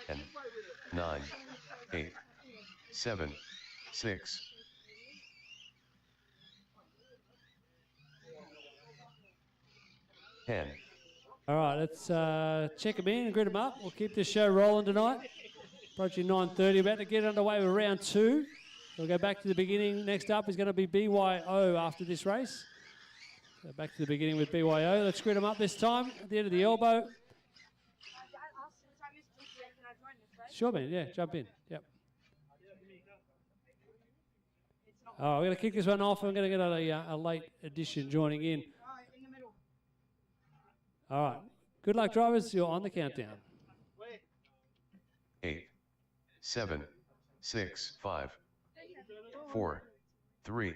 And 9, 8, 7, 6. Ten. All right, let's check them in and grid them up. We'll keep this show rolling tonight. Approaching 9:30, about to get underway with round 2. We'll go back to the beginning. Next up is going to be BYO after this race. So back to the beginning with BYO. Let's grid them up this time at the end of the elbow. Sure, man. Yeah, jump in. Yep. Oh, we're going to kick this one off. I'm going to get a late addition joining in. All right. Good luck, drivers. You're on the countdown. 8, 7, 6, 5, 4, 3.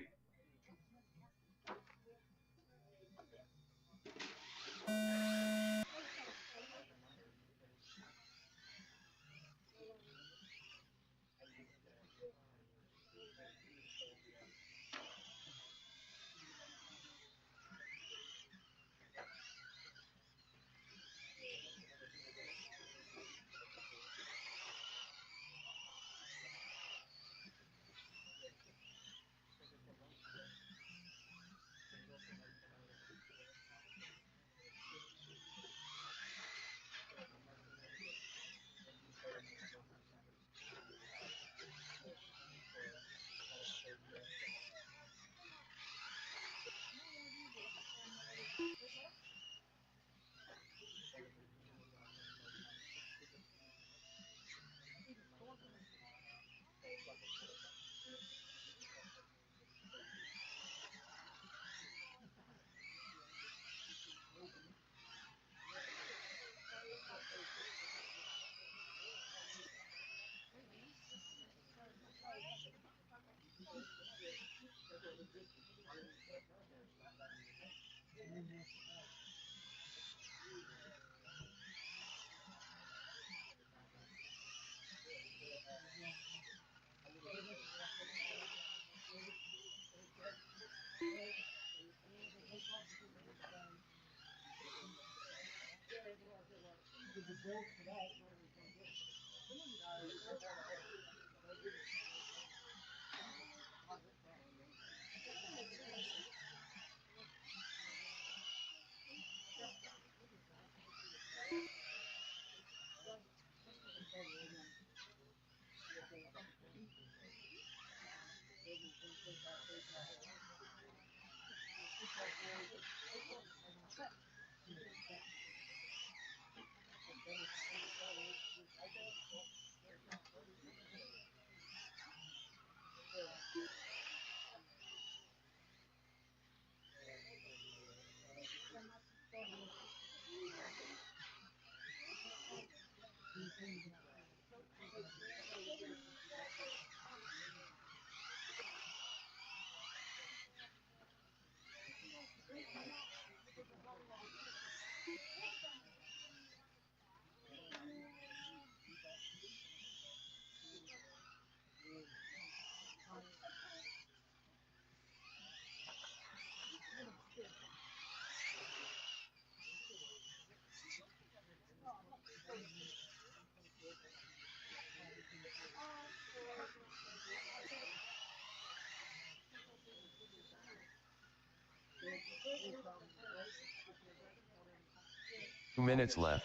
2 minutes left.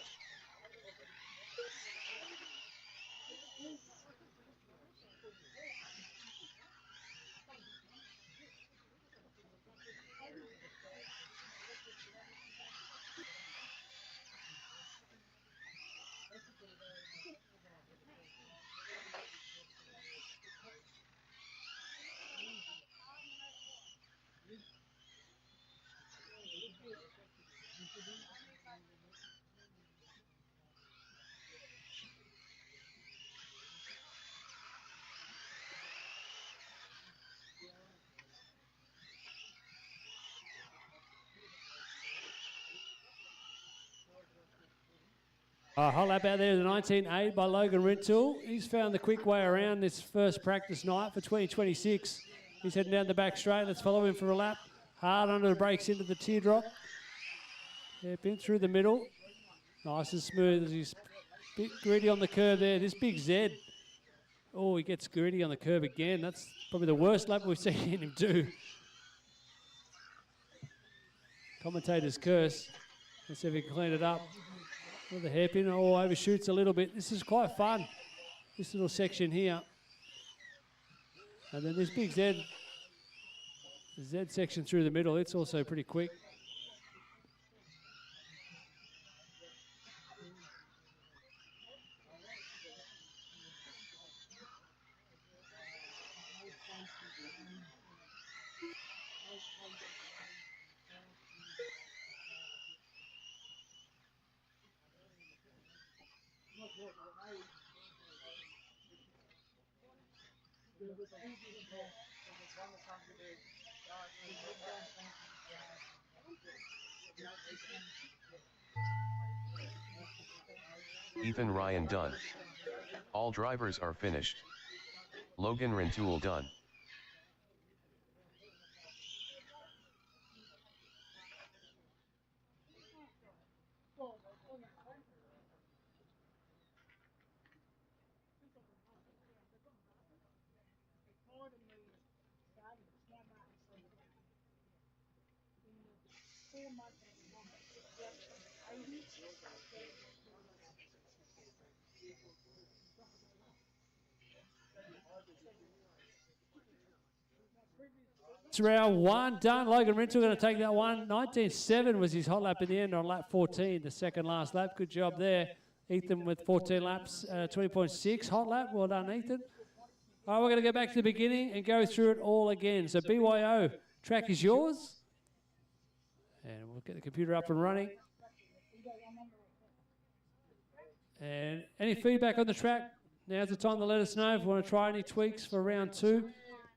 Hot lap out there, the 19.8 by Logan Rintoul. He's found the quick way around this first practice night for 2026. He's heading down the back straight. Let's follow him for a lap. Hard under the brakes into the teardrop. Hairpin through the middle. Nice and smooth as he's a bit gritty on the curve there. This big Zed. Oh, he gets gritty on the curve again. That's probably the worst lap we've seen him do. Commentator's curse. Let's see if he can clean it up. With the hairpin, overshoots a little bit. This is quite fun, this little section here. And then this big Z section through the middle, it's also pretty quick. Ethan Ryan done. All drivers are finished. Logan Rintoul done. It's round one done. Logan Rintoul going to take that one. 19.7 was his hot lap in the end on lap 14, the second last lap. Good job there. Ethan with 14 laps, 20.6 hot lap. Well done, Ethan. All right, we're going to go back to the beginning and go through it all again. So BYO, track is yours. And we'll get the computer up and running. And any feedback on the track, now's the time to let us know. If we want to try any tweaks for round two,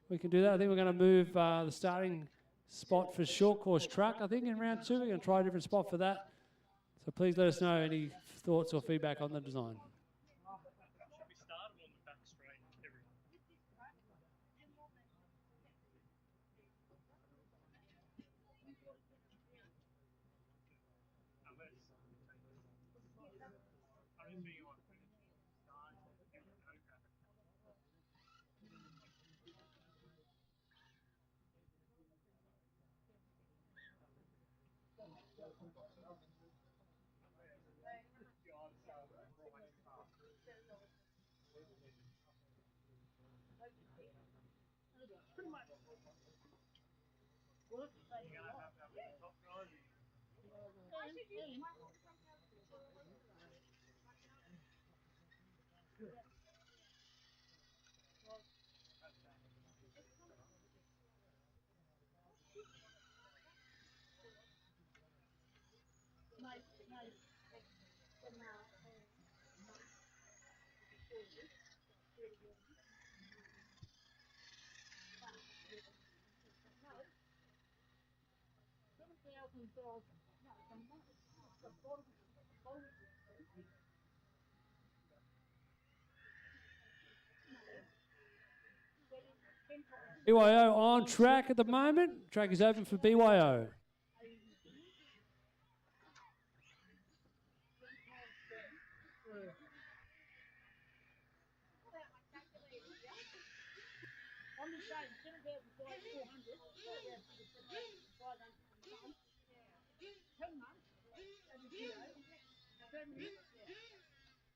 we can do that. I think we're going to move the starting spot for short course truck, I think, in round 2. We're going to try a different spot for that. So please let us know any thoughts or feedback on the design. Should we start them on the back straight, everyone? Unless, I'm just being honest. Start, okay. Pretty much. Well, You're gonna have to have the top guys. BYO on track at the moment. Track is open for BYO. I'm just saying, 7,400, 10 months, every 2 days, 7 months,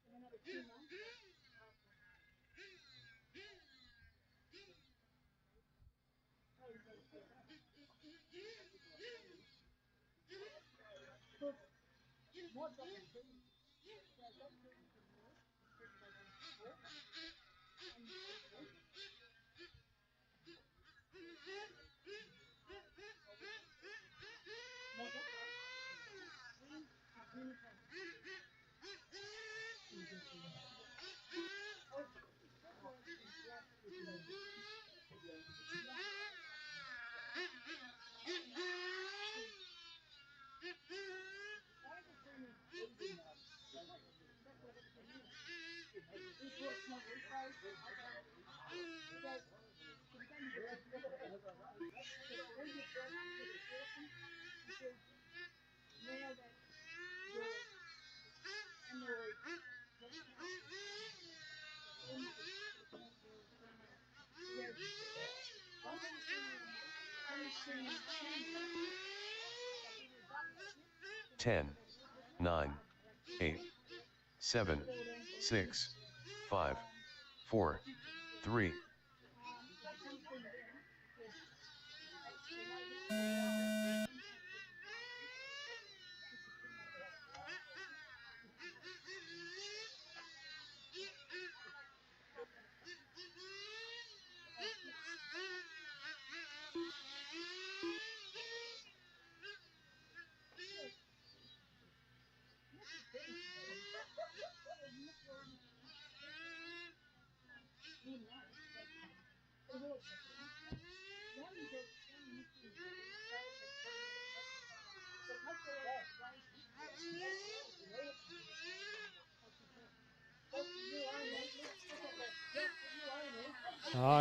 and another 2 months. Ten, 9, 8, 7, 6, 5, 4, 3.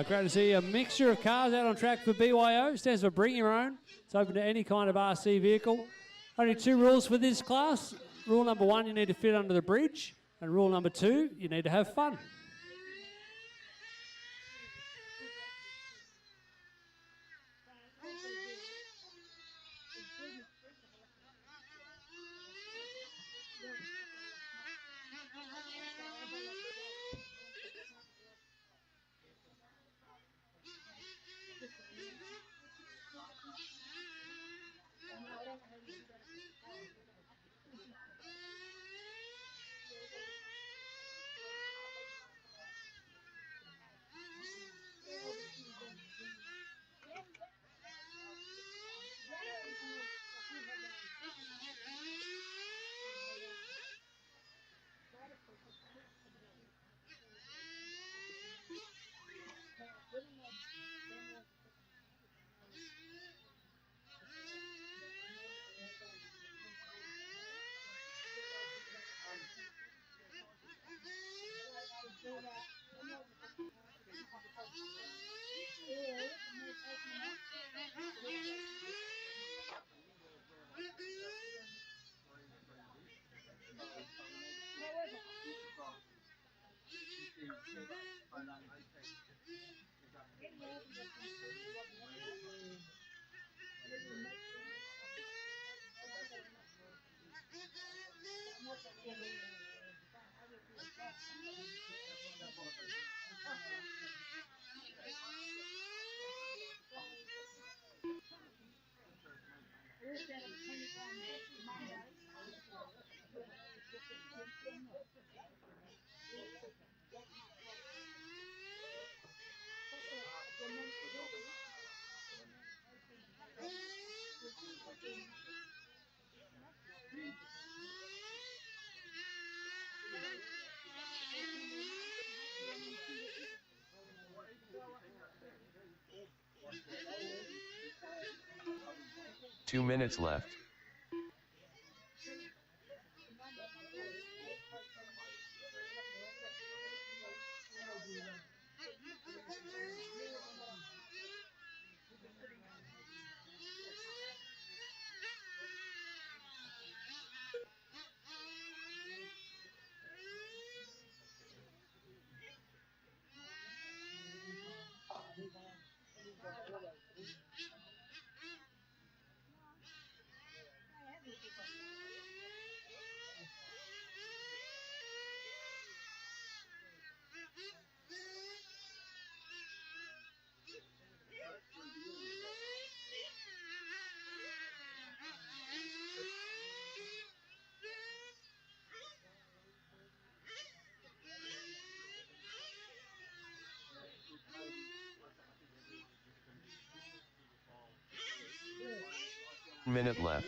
Great to see a mixture of cars out on track for BYO. Stands for Bring Your Own. It's open to any kind of RC vehicle. Only 2 rules for this class. Rule number 1, you need to fit under the bridge. And rule number 2, you need to have fun. 2 minutes left. Minute left.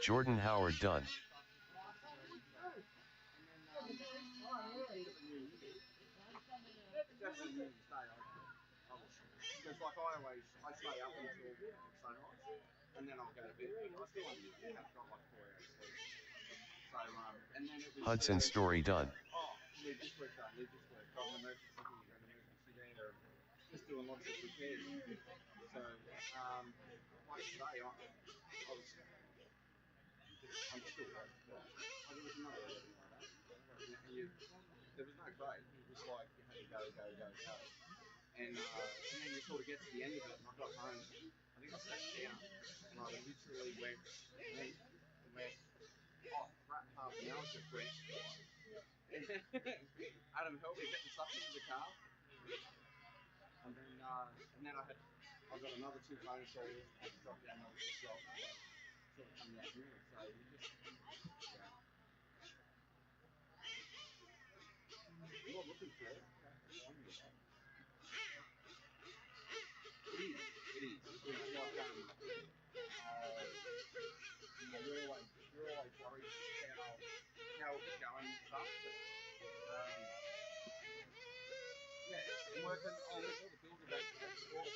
Jordan Howard done. Because like I stay up until sunrise, and then I'll go to bed. I still want to be I've got like 4 hours sleep. So and then it was Hudson story done. Oh, leave this work done, leave this work. Got an emergency here, got an emergency there. Just doing lots of repairs. So like today, I'm still there. There was no anything like that. There was no break. It was like you had to go. And then you sort of get to the end of it, and I got home. I think I sat down, and I literally went, oh, crap, half an hour just went. Adam helped me get the stuff into the car, and then I got another 2 phone calls, I had to drop down another 6 jobs, sort of come down here. So we just, I'm not looking for it. It is. It's like, you're always worried about how it's going and stuff, but, yeah, I'm working on all the bills are back to school.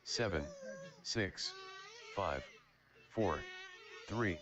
7, 6, 5, 4, 3.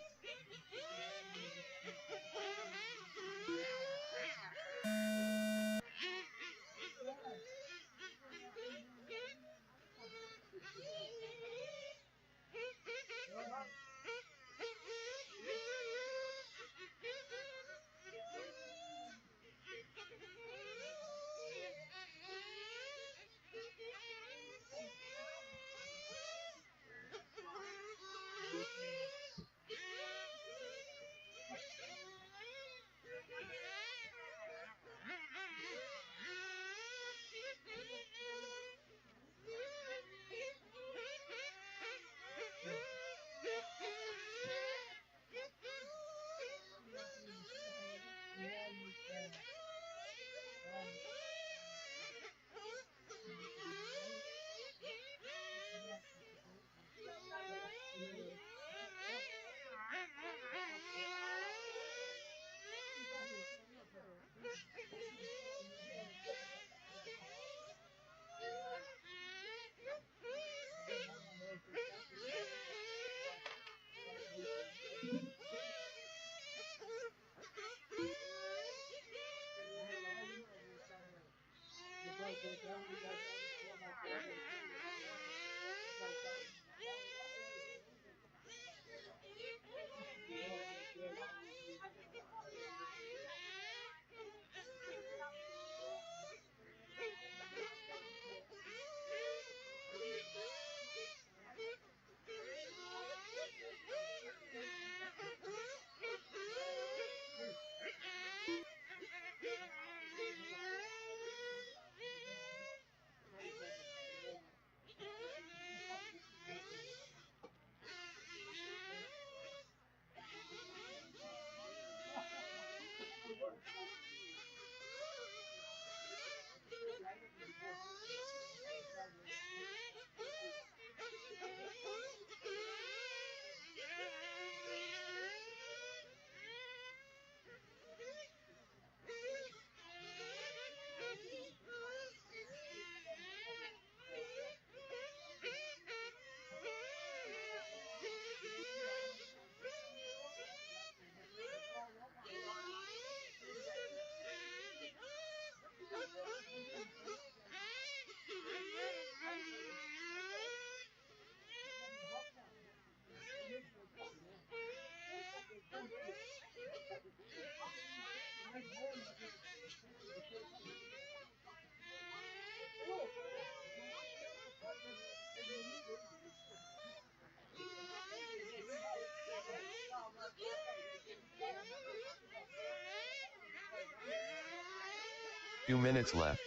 Two minutes left.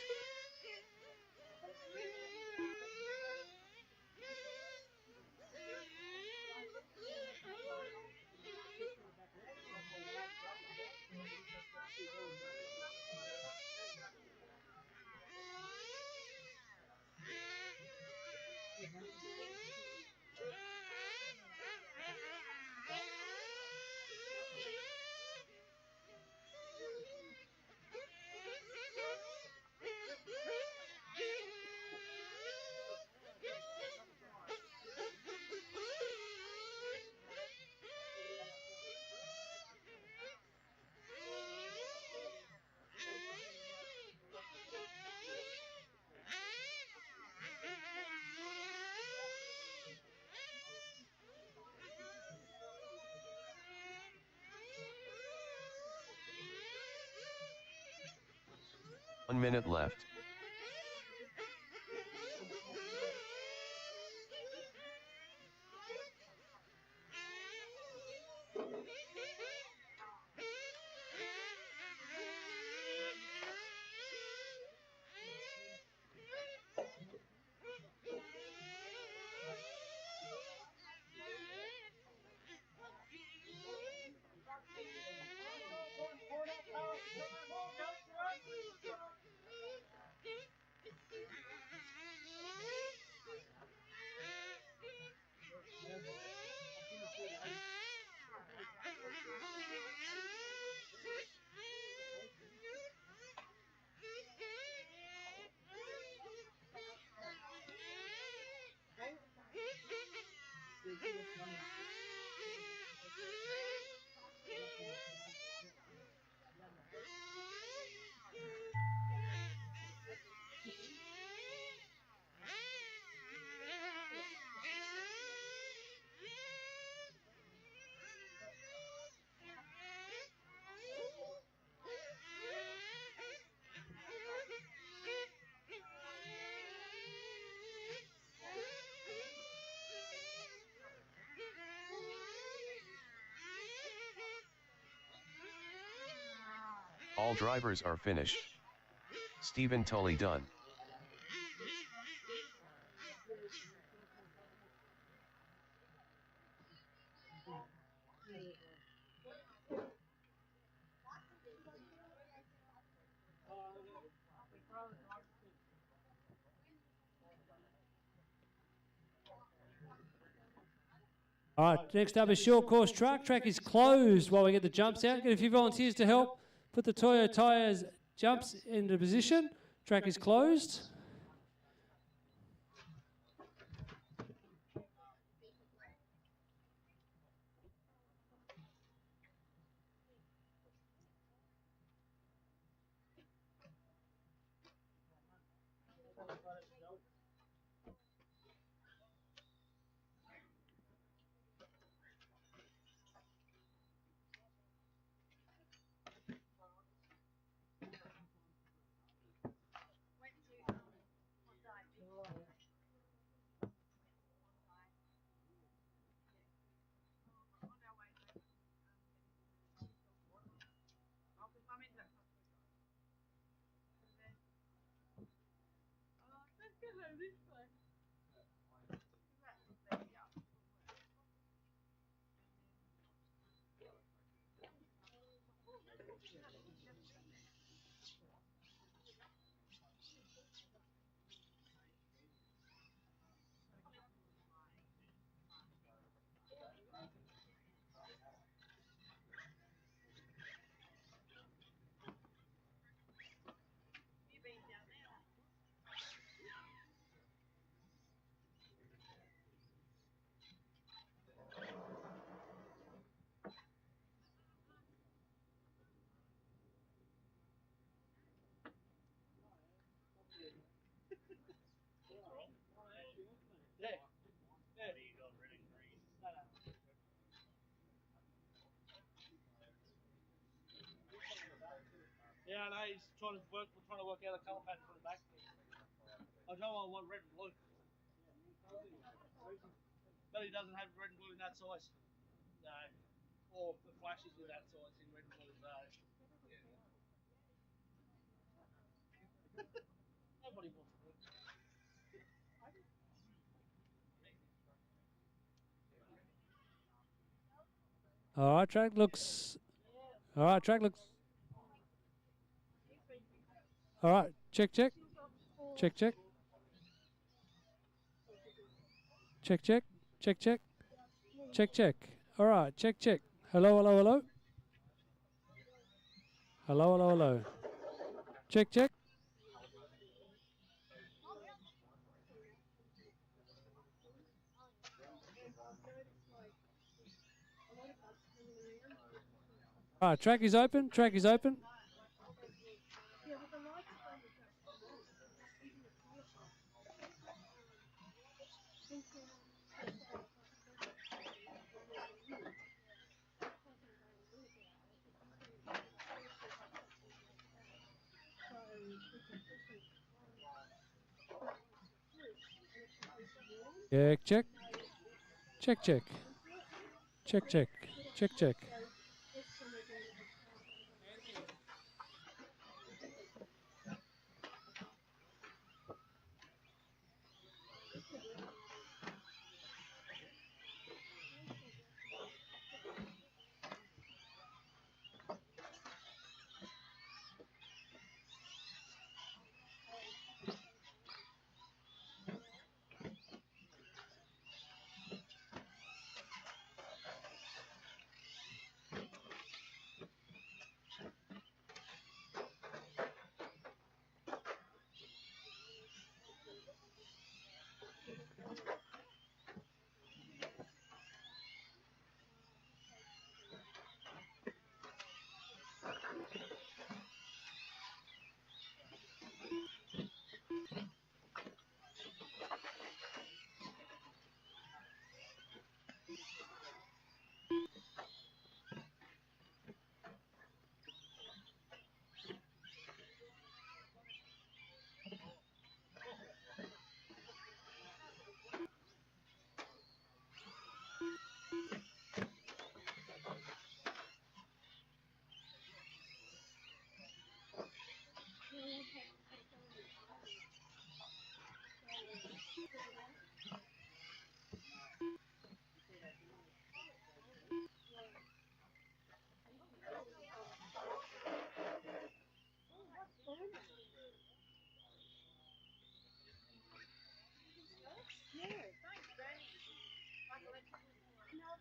One minute left. All drivers are finished. Stephen Tully done. All right, next up is short course track. Track is closed while we get the jumps out. Get a few volunteers to help put the Toyo tyres jumps into position. Track is closed. Yeah, I know he's trying to work. We're trying to work out a colour pattern for the back. I know I want red and blue, but he doesn't have red and blue in that size. No, or the flashes with that size in red and blue. No. Nobody wants blue. All right, track looks. All right, track looks. All right, check, check. Check, check. Check, check. Check, check. Check, check. All right, check, check. Hello, hello, hello. Hello, hello, hello. Check, check. All right, track is open. Track is open. Check, check. Check, check. Check, check. Check, check.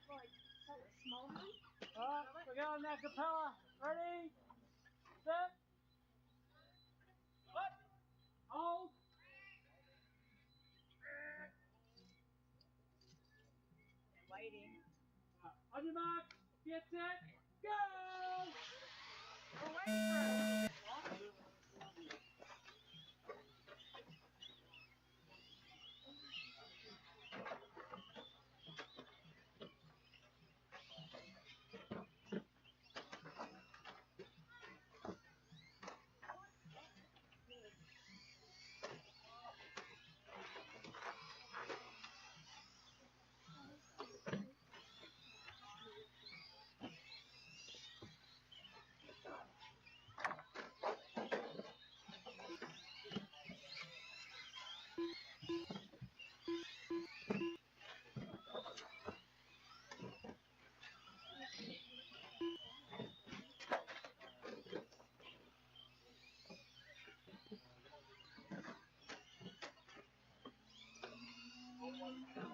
like so small one. Alright, we're going now, Capella. Ready? Set. What? Hold. Waiting. On your mark. Get set. Go! We're waiting for a little bit longer.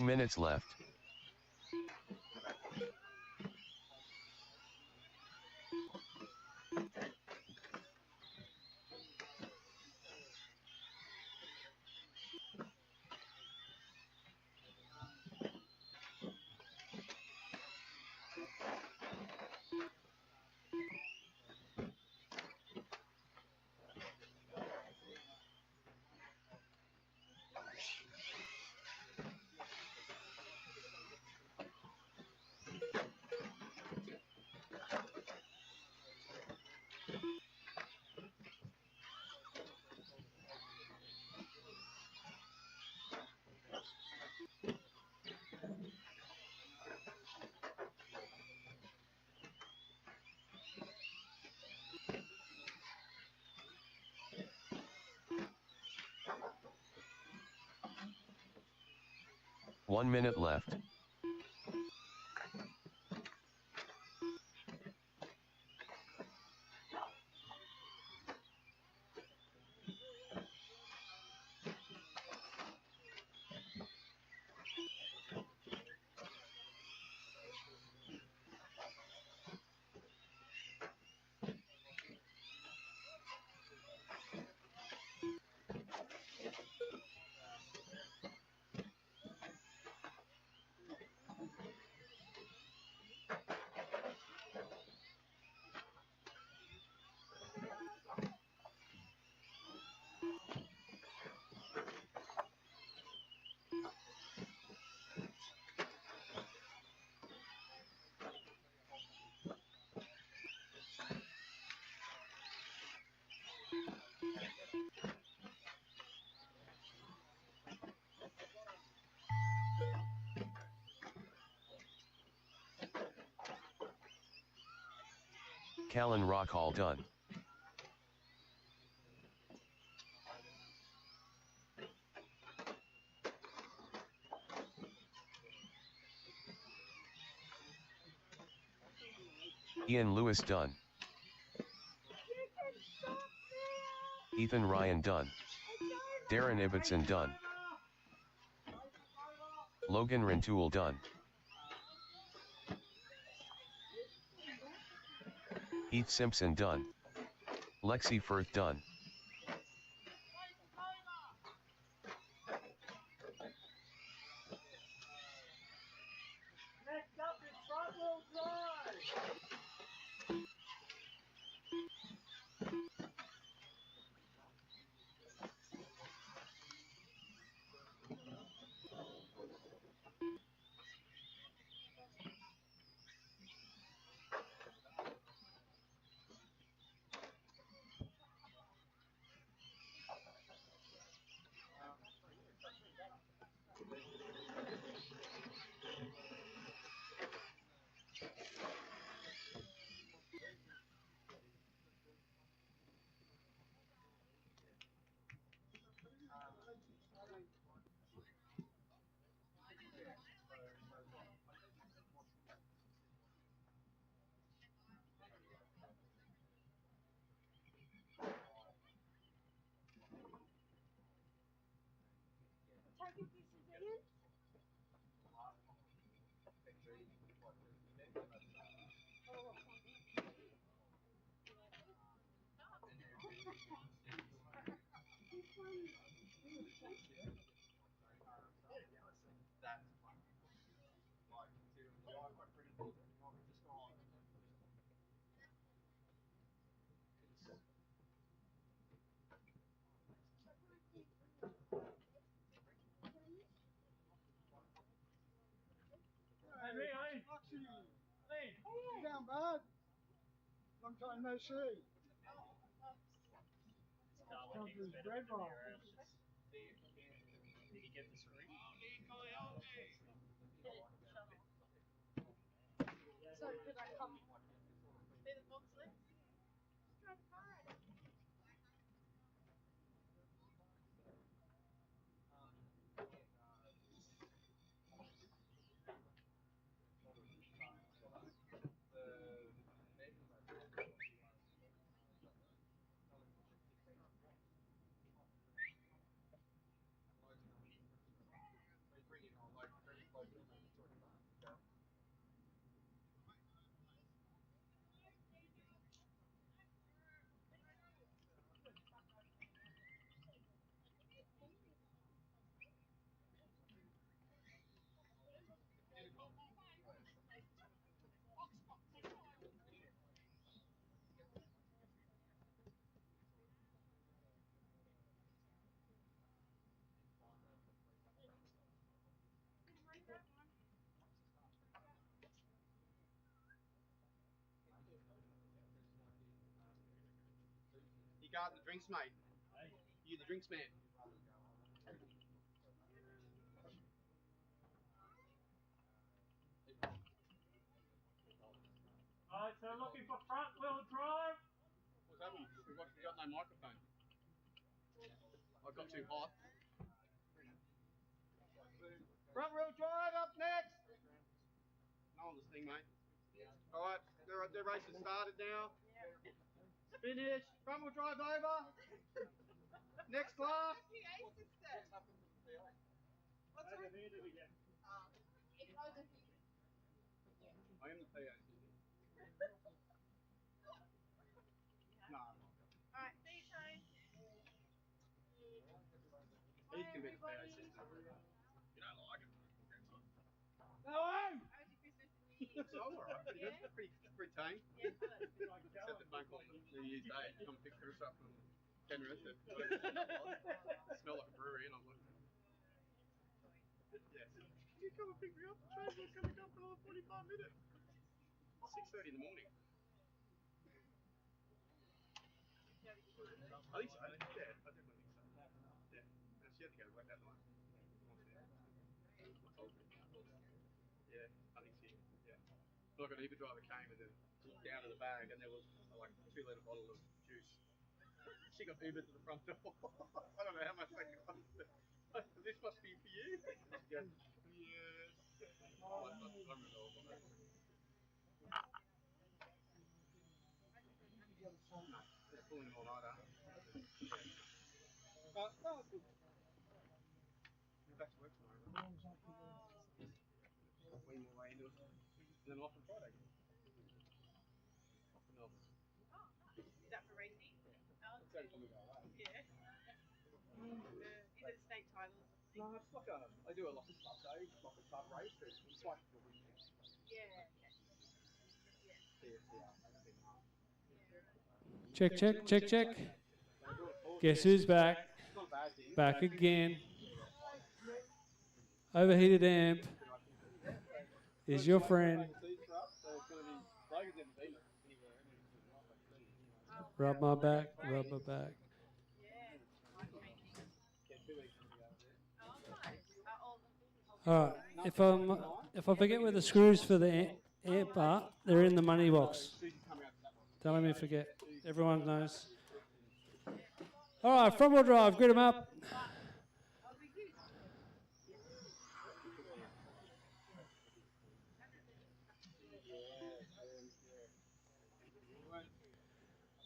Minutes left. One minute left. Callan Rockall done. Ian Lewis done. Ethan Ryan done. Darren Ibbotson done. Logan Rintoul done. Heath Simpson done. Lexi Firth done. Next up is front wheel drive. Hey, Lee. Lee. You down bad? Long time no see. Come to his bread roll. Did he get the screen? So could I come be the box list? Drive a car. You got the drinks, mate. You the drinks man. Alright, so looking for front wheel drive. What's happening? We got no microphone. I got too hot. Front wheel drive up next. No on this thing, mate. Alright, the race has started now. Finish. Front wheel drive over. Next lap. What's that? Again. I am the PA system. No, I'm not. Alright, see you, Tony. He can be the PA system. You don't like it? No! How was your Christmas and New Year? It's alright. Pretty good. Pretty tame. Yeah, good. Except the phone call New Year's Day. Come pick us up from Penrith. It smelled like a brewery, and I'm like, yes. Can you come and pick me up? The train's not coming up for another 45 minutes. 6:30 in the morning. I think so. Yeah, I definitely think so. Yeah. And she had to go to work that night. Yeah, I think she. Yeah. Like an Uber driver came and then looked down in the bag, and there was 2 litre bottle of juice. She got Uber to the front door. I don't know how much that cost. This must be for you. She goes, yes. I remember all of that. No, just pulling all nighter. No, it's good. I'm back to work tomorrow. Wing my way into it. And then off on Friday again. Off to Melbourne. Is that for racing? Oh, It's the only time we go away. yeah. Is it state titles? No, it's like I do a lot of club days, like a club race, but it's like the weekend. Yeah. Check, check, check, check. Guess who's back? It's not a bad thing. Back again. Overheated amp is your friend. Rub my back, rub my back. All right. If I forget where the screws for the amp are, they're in the money box. Don't let me forget. Everyone knows. All right, front wheel drive, grid them up.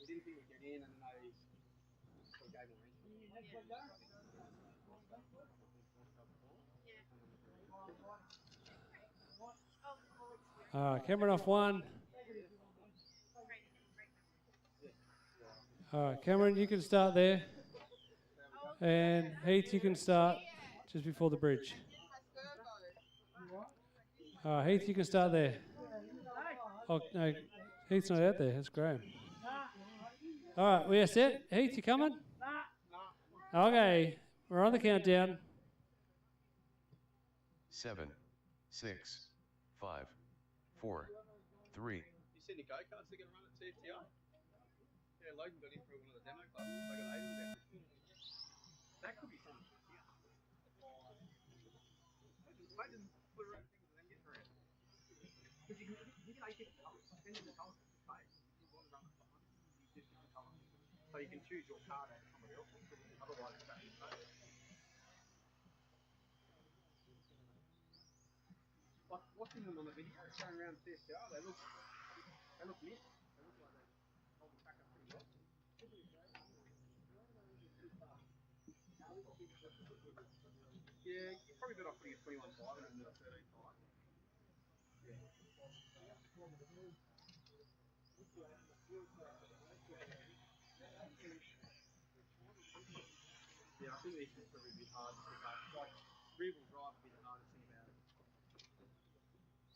We didn't think we'd get in, and then they sort of gave more in. All right, Cameron off one. All right, Cameron, you can start there. And Heath, you can start just before the bridge. All right, Heath, you can start there. Oh, no, Heath's not out there. That's Graham. All right, we are set. Heath, you coming? Okay, we're on the countdown. 7, 6, 5, 4, 3. You seen the go-karts they're going to run at TFTI? Yeah, Logan got in for one of the demo clubs. They got 8 of them. That could be something. Imagine put around things and then get around. Because you can make different colours. Depending on the colours of the space. If you want to run at 5, you do different colours. So you can choose your card out of somebody else's. Otherwise, it's actually safe. Like watching them on the video, going around CSR, they look mixed. They look like they hold the track up pretty well. Yeah, you're probably better off putting a 21.5 in than a 13.5. Yeah. Yeah, I think these are probably a bit hard to pick up. Like, rear-wheel drive would be the hardest thing about it.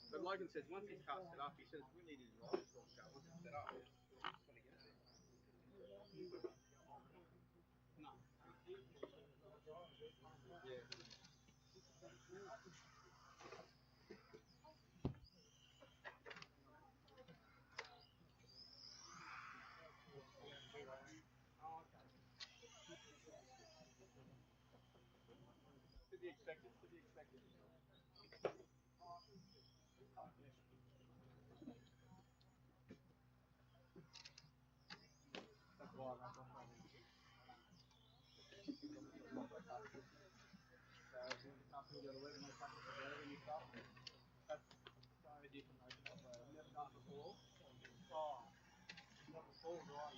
But Logan says once his car's set up, he says we need his ride sort car. Once it's set up, it's just got to get it there. No. Yeah. Oh, okay. To be expected, to be expected. That's why I got that. That's so different. I've never done it before. Oh, not before, right?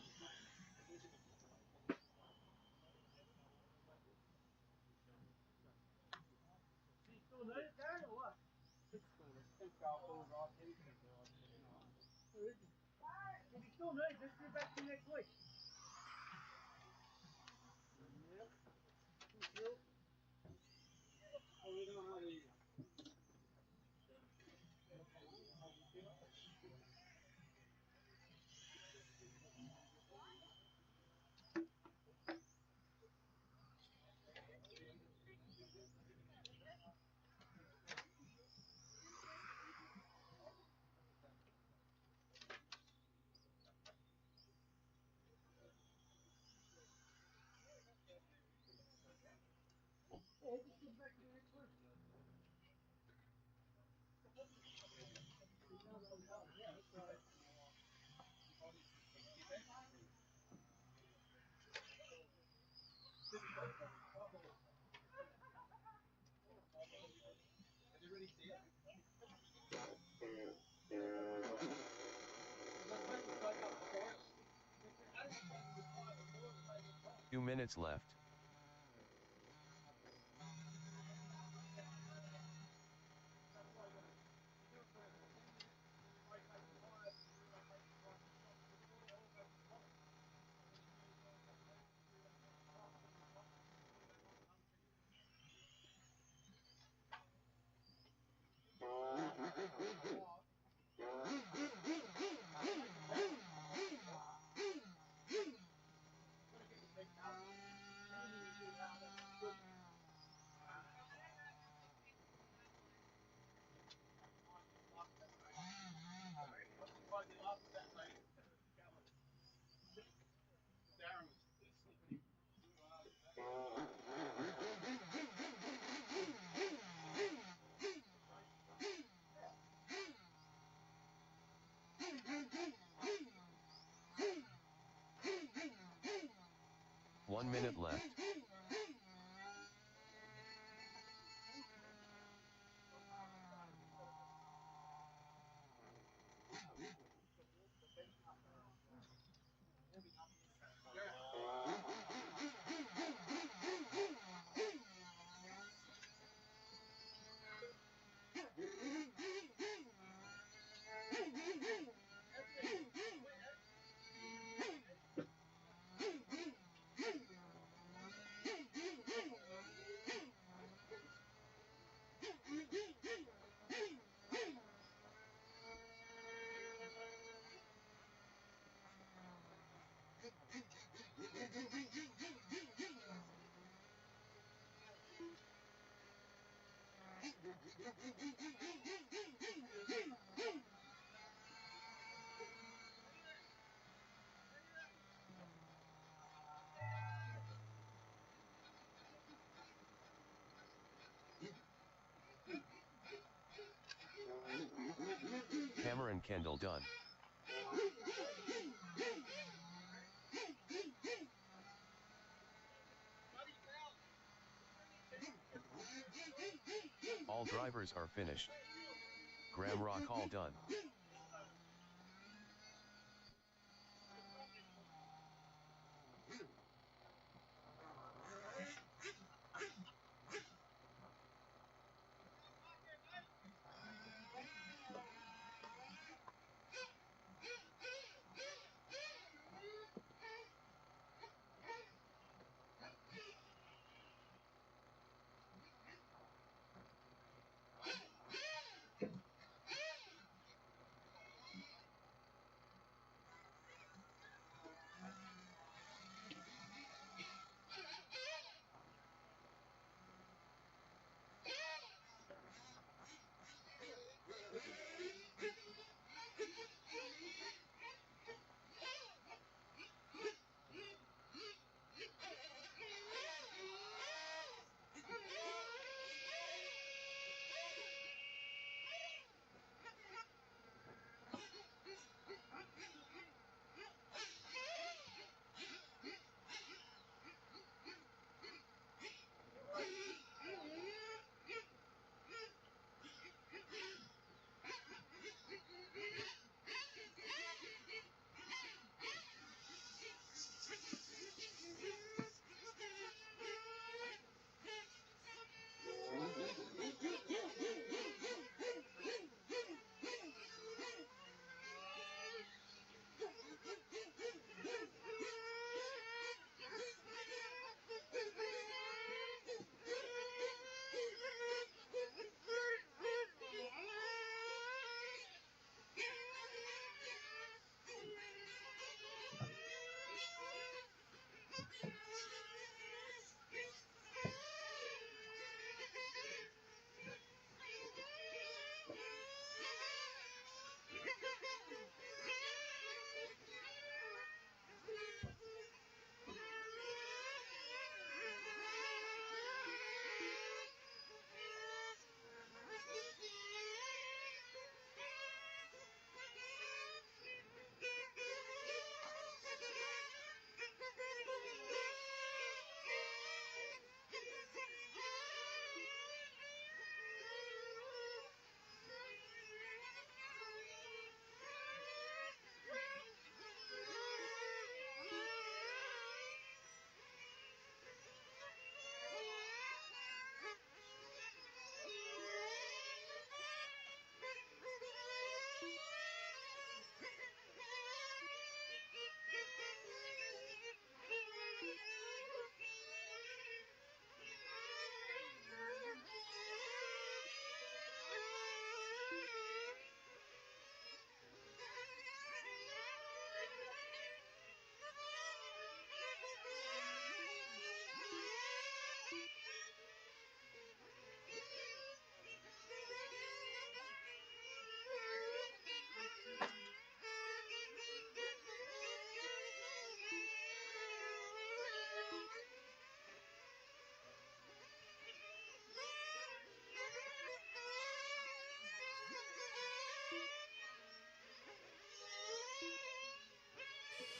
Do you still need it, Darren, or what? It's cool. It's full car, full ride, anything. If you still need it, just go back to next week. Yep. Thank you. Oh, we don't know either. Yeah, just go back to next week. 2 minutes left. One minute left. Cameron Kendall done. All drivers are finished. Graham Rock all done.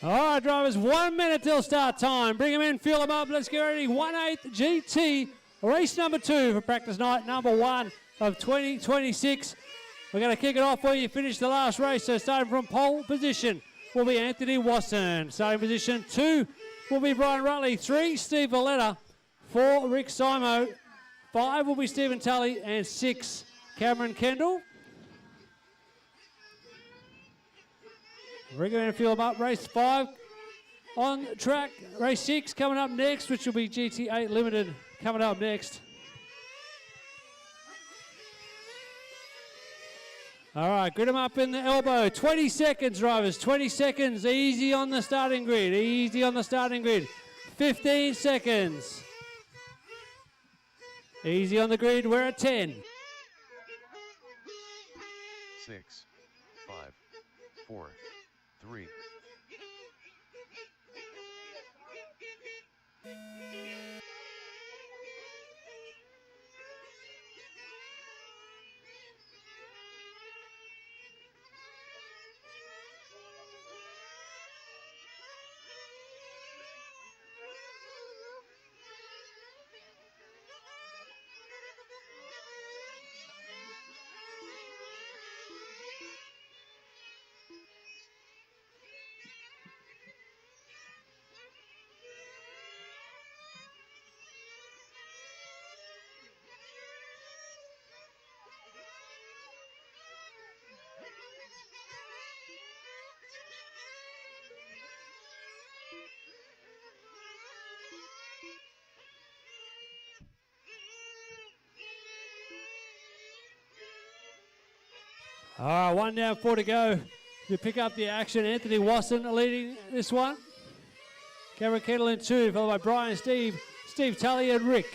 All right, drivers, 1 minute till start time. Bring them in, fill them up. Let's get ready. 1/8 GT, race number 2 for practice night number 1 of 2026. We're going to kick it off where you finish the last race. So starting from pole position will be Anthony Wasson. Starting position 2 will be Brian Rutley. 3, Steve Valletta. 4, Rick Simo. 5 will be Stephen Tully. And 6, Cameron Kendall. Bring them in and fill them up. Race 5 on track. Race 6 coming up next, which will be GT8 Limited coming up next. All right, grid them up in the elbow. 20 seconds, drivers. 20 seconds. Easy on the starting grid. Easy on the starting grid. 15 seconds. Easy on the grid. We're at 10. 6, 5, 4, 3. All right, 1 down, 4 to go. To pick up the action, Anthony Wasson leading this one. Cameron Kendall in 2, followed by Brian, Steve Tully, and Rick.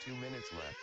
Two minutes left.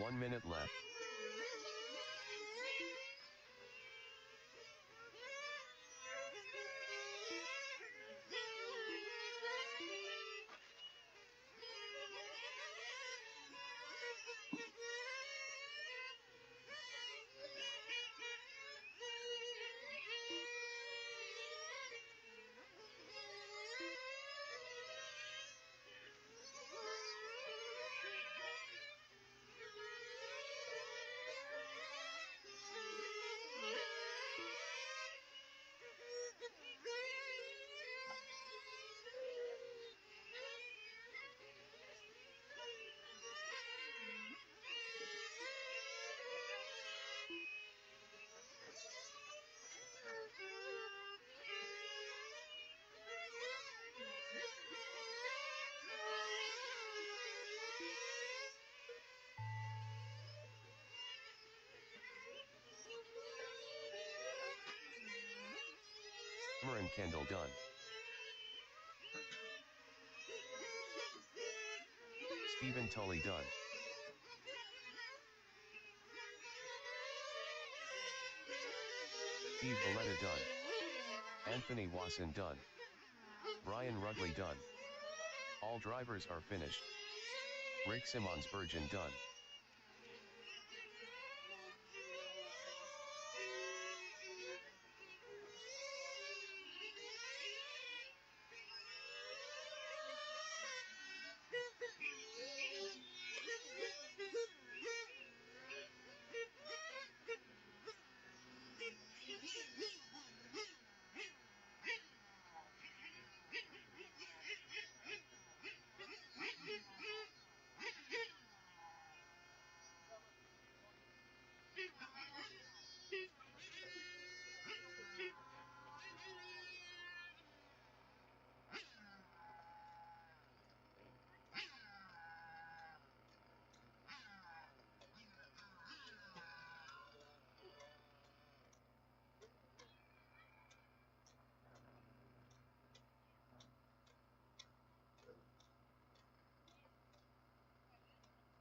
1 minute left. Cameron Kendall done. Stephen Tully done. Steve Valletta done. Anthony Wasson done. Brian Rudley done. All drivers are finished. Rick Simmons Bergen done.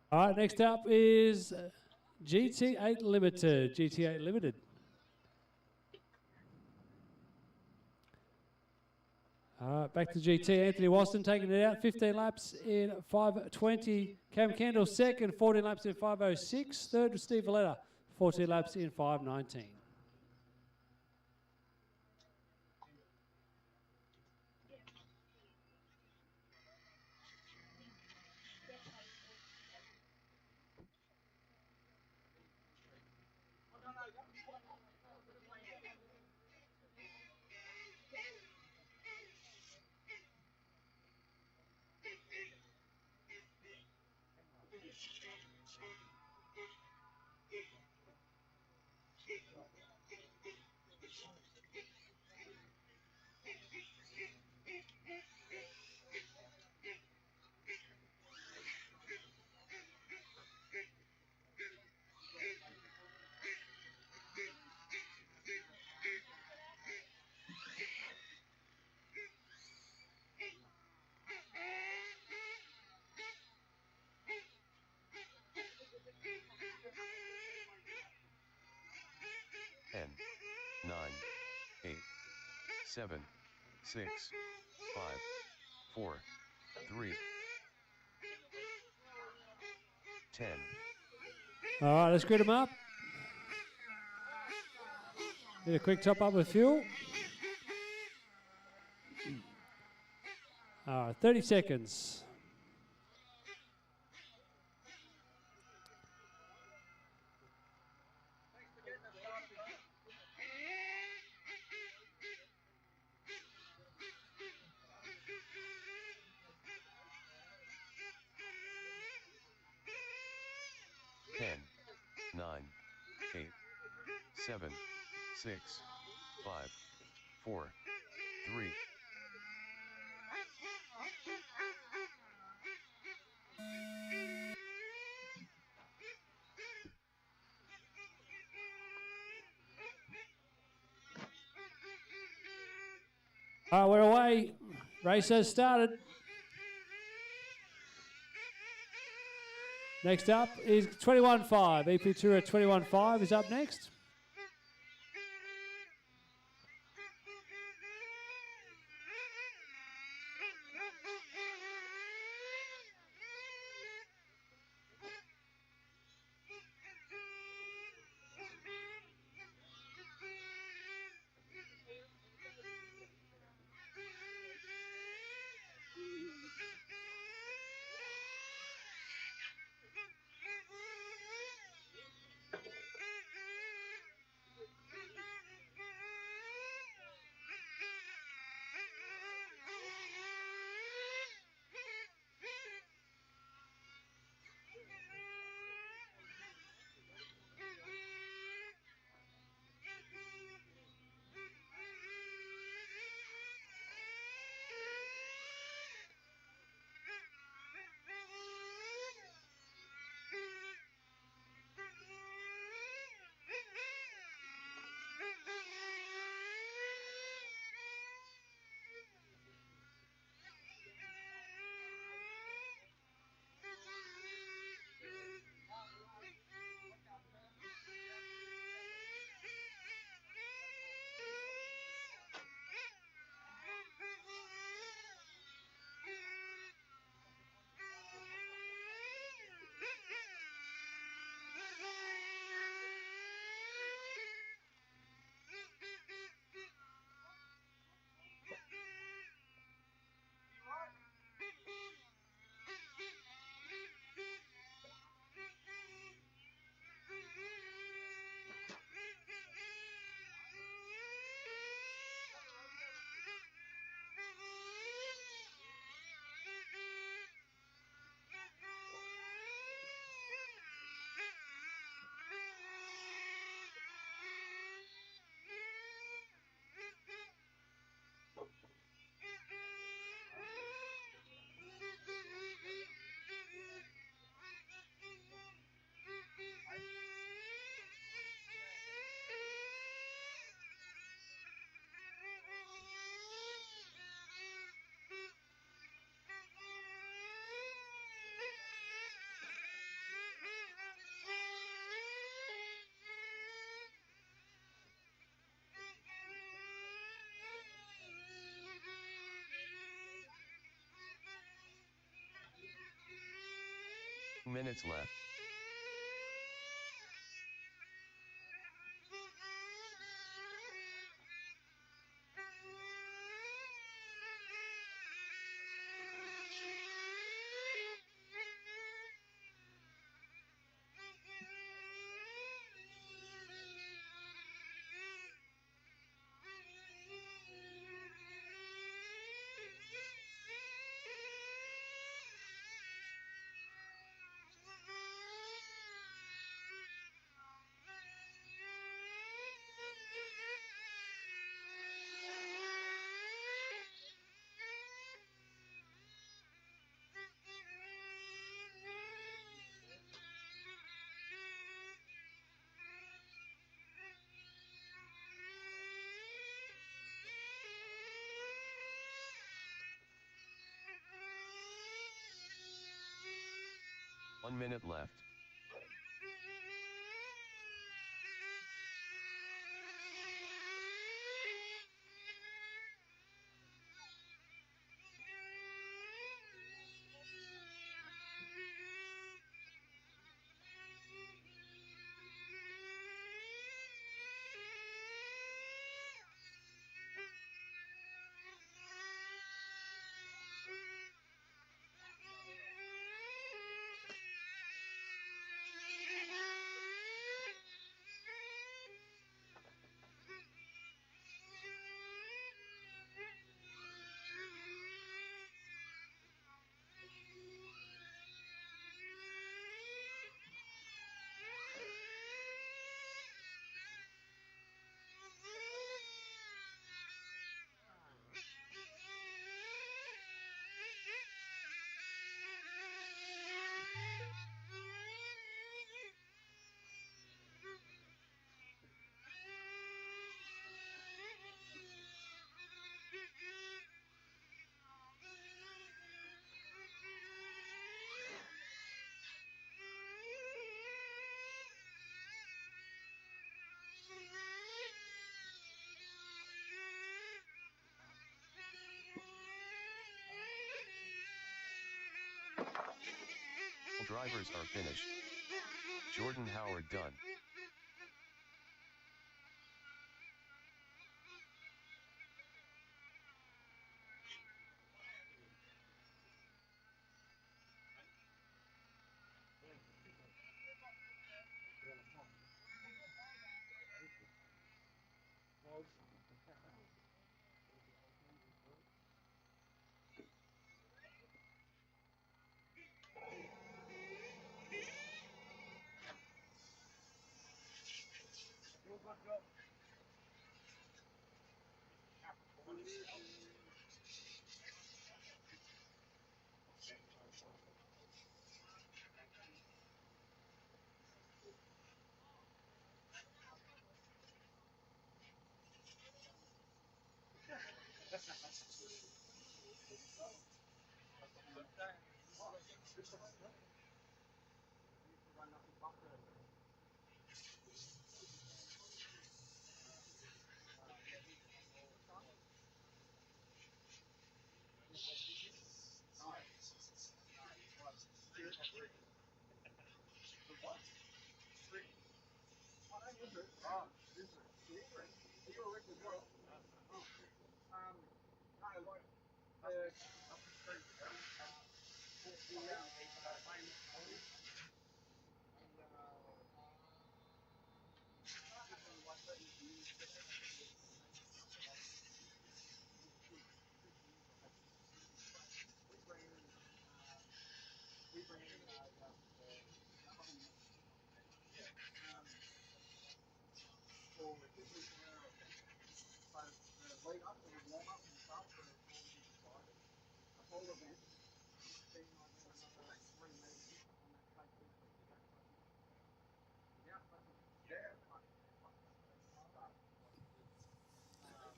All right, next up is GT8 Limited. GT8 Limited. All right, back to GT. Anthony Wasson taking it out. 15 laps in 5:20. Cam Kendall second, 14 laps in 5:06. Third was Steve Valletta, 14 laps in 5:19. Ten, 9, 8, 7, 6, 5, 4, 3, 10. All right, let's grid them up. Get a quick top up with fuel. 30 seconds. Ten, 9, 8, 7, 6, 5, 4, 3. We're away. Race has started. Next up is 21.5. EP Tour at 21.5 is up next. Minutes left. One minute left. drivers are finished. Jordan Howard done.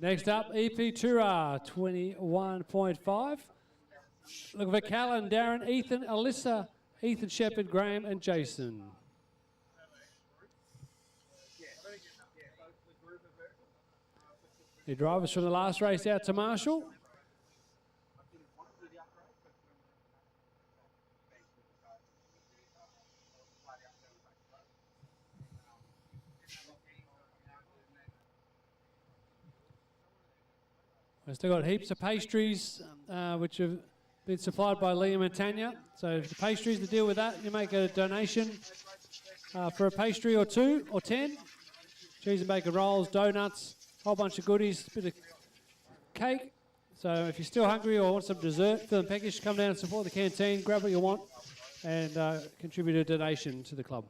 Next up, EP Tura, 21.5. Looking for Callan, Darren, Ethan, Alyssa, Ethan Shepherd, Graham, and Jason. The drivers from the last race out to Marshall. We've still got heaps of pastries, which have been supplied by Liam and Tanya. So if the pastries to deal with that, you make a donation for a pastry or 2 or 10. Cheese and bacon rolls, donuts, whole bunch of goodies, bit of cake. So if you're still hungry or want some dessert, fill and package, come down and support the canteen, grab what you want, and contribute a donation to the club.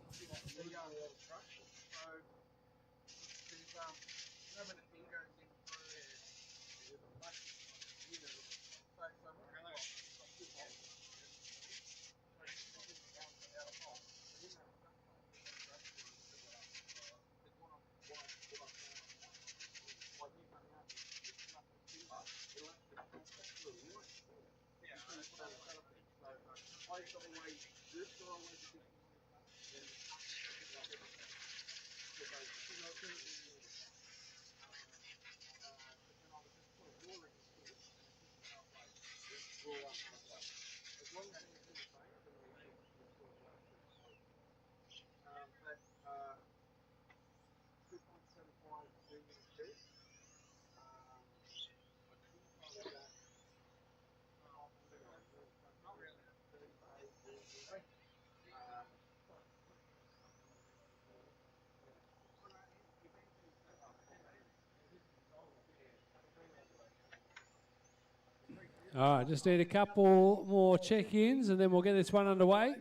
All right, just need a couple more check-ins and then we'll get this one underway.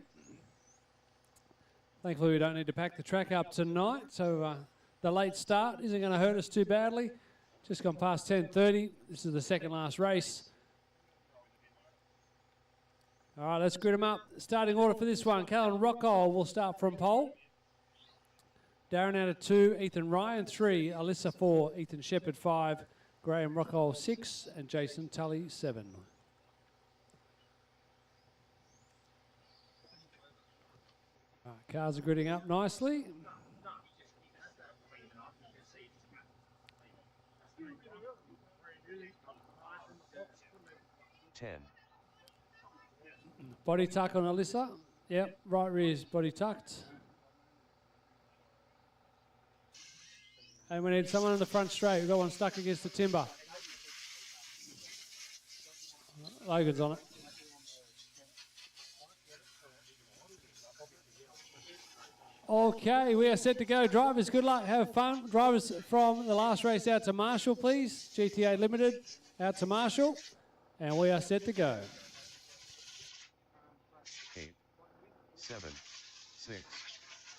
Thankfully, we don't need to pack the track up tonight, so the late start isn't going to hurt us too badly. Just gone past 10:30. This is the second last race. All right, let's grid them up. Starting order for this one, Callan Rockall will start from pole. Darren out of 2, Ethan Ryan 3, Alyssa 4, Ethan Shepherd 5, Graham Rockall 6, and Jason Tully 7. All right, cars are gridding up nicely. Ten. Body tuck on Alyssa Yep, right rear's body tucked. And we need someone in the front straight. We've got one stuck against the timber. Logan's on it. Okay, we are set to go. Drivers, good luck. Have fun. Drivers from the last race out to Marshall, please. GTA Limited out to Marshall. And we are set to go. 8, 7, 6,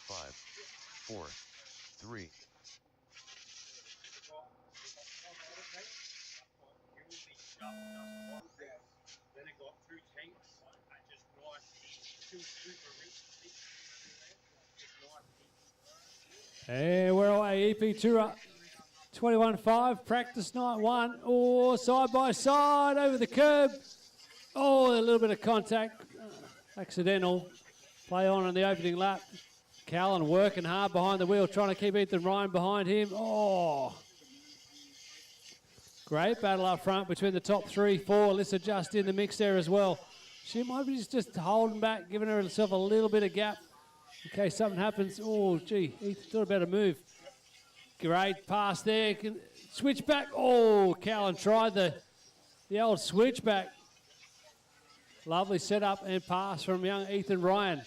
5, 4, 3. Then it got two tanks and just nice, two super rich just nice. And we're away. EP Tourer 21.5. Practice night 1. Oh, side by side over the curb. Oh, a little bit of contact. Accidental. Play on in the opening lap. Callan working hard behind the wheel, trying to keep Ethan Ryan behind him. Oh. Great battle up front between the top 3, 4. Alyssa just in the mix there as well. She might be just holding back, giving herself a little bit of gap in case something happens. Oh, gee, Ethan thought about a move. Great pass there. Switch back. Oh, Callan tried the old switchback. Lovely setup and pass from young Ethan Ryan.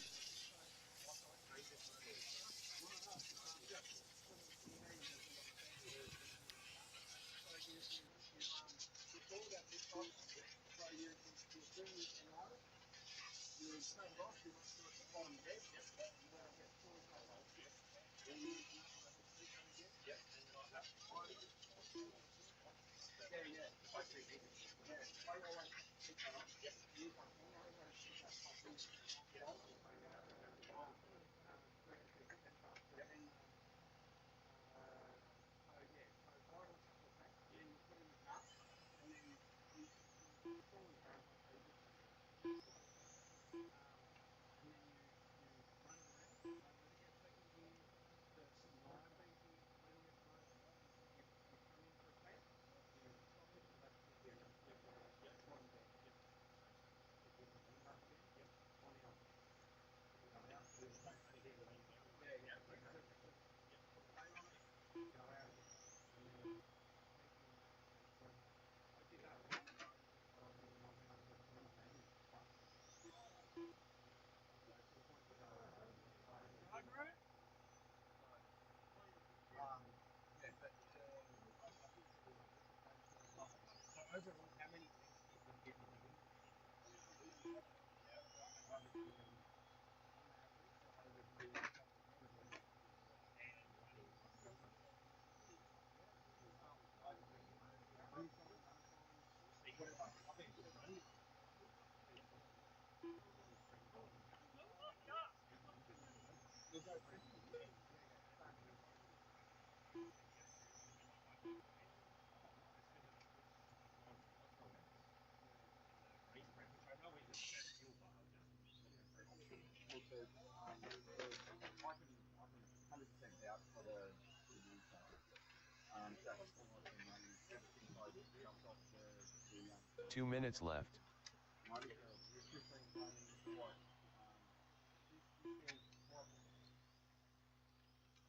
Two minutes left.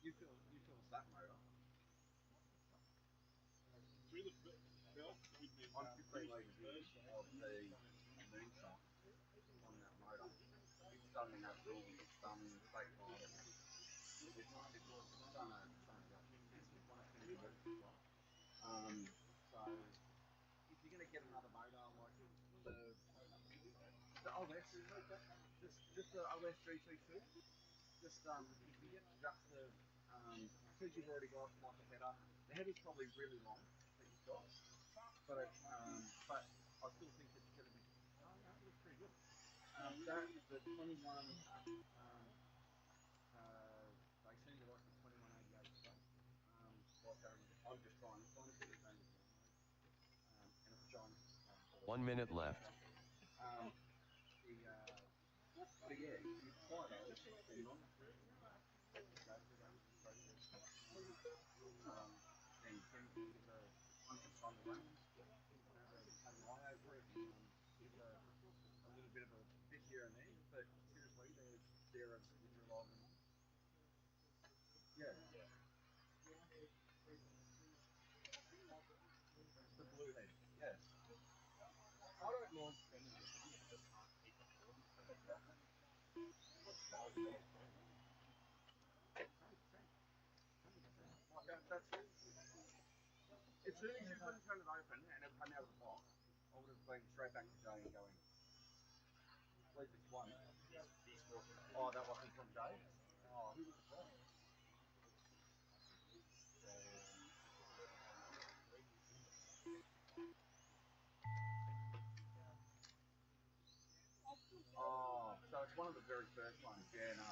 You feel that motor. I'm 15 litres in of the moonshine on that motor. It's done an absolute fake ride. It's done a so if you're going to get another motor like the OS, just the OS GC2, just if you get just the because you've already got like a header, the header's probably really long that you've got, but I still think it's going to be it looks pretty good. The 21 they seem to like the 2188 stuff. I'm just trying to put it down and it's John. 1 minute left. But yeah, you fly those and on and can give one on the range, have an eye over it, and give a little bit of a bit here and there. But seriously, Yeah. I don't mind spending it. I just can't keep it. Like that's as soon as you couldn't turn it open and it came out of the box, I would have been straight back to Jay and going, please this one. Oh, that wasn't from Jay? Oh, who was it from? Oh, so it's one of the very first ones. Yeah, no,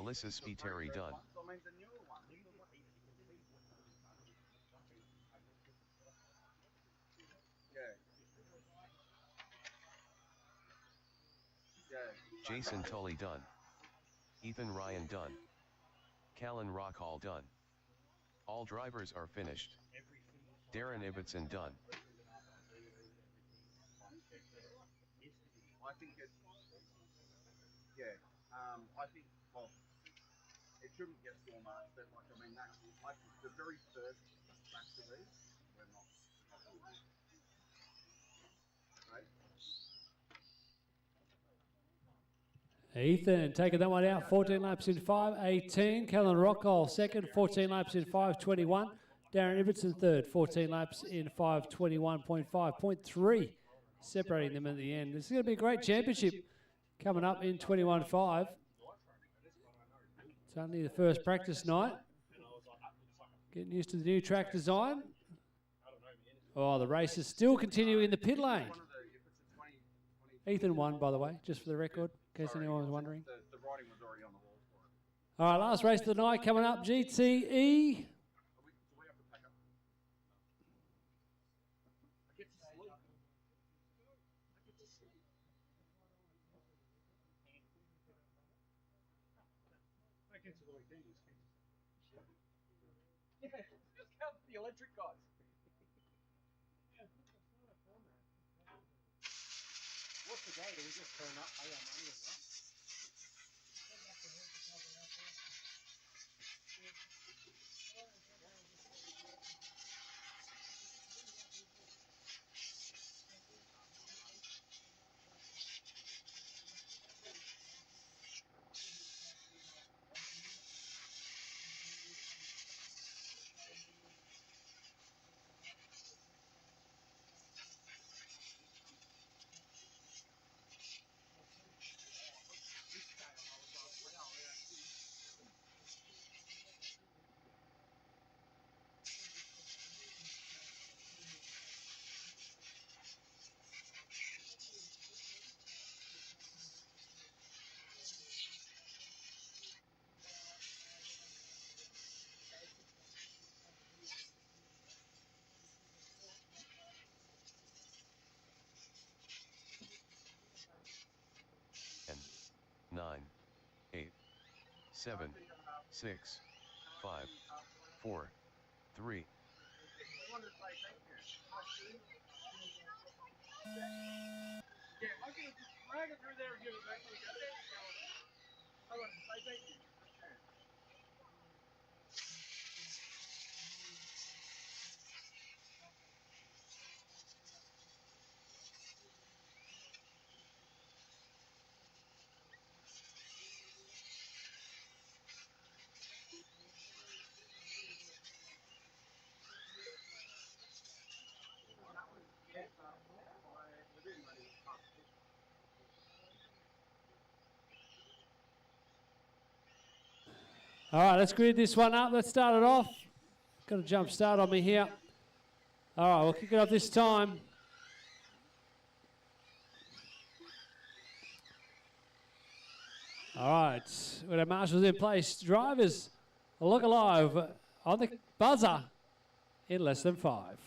Alyssa Spiteri done. So I mean the newer one. Yeah. Yeah. Jason Tully done. Ethan Ryan done. Callan Rockhall done. All drivers are finished. Darren Ibbotson done. I think it. Yeah. I think. Well, it shouldn't get so much, but like I mean, that's like the very first batch of these. We're not. Right. Ethan taking that one out, 14 laps in 5:18. Callan Rockall second, 14 laps in 5:21. Darren Ibbotson third, 14 laps in 5:21.5.3, separating them at the end. This is going to be a great championship coming up in 21.5. It's only the first practice night. Getting used to the new track design. Oh, the race is still continuing in the pit lane. Ethan won, by the way, just for the record, in case anyone was wondering. The writing was already on the wall for it. All right, last race of the night coming up, GTE. Yeah, just count the electric guys. What's the day? Do we just turn up, pay our money and run? And 9, 8, 7, 6, 5, 4, 3. Yeah, I'm gonna just drag it through there and give it back to the guy. I want to say thank you. All right, let's grid this one up. Let's start it off. Got a jump start on me here. All right, we'll kick it off this time. All right, with our marshals in place, drivers look alive on the buzzer in less than 5.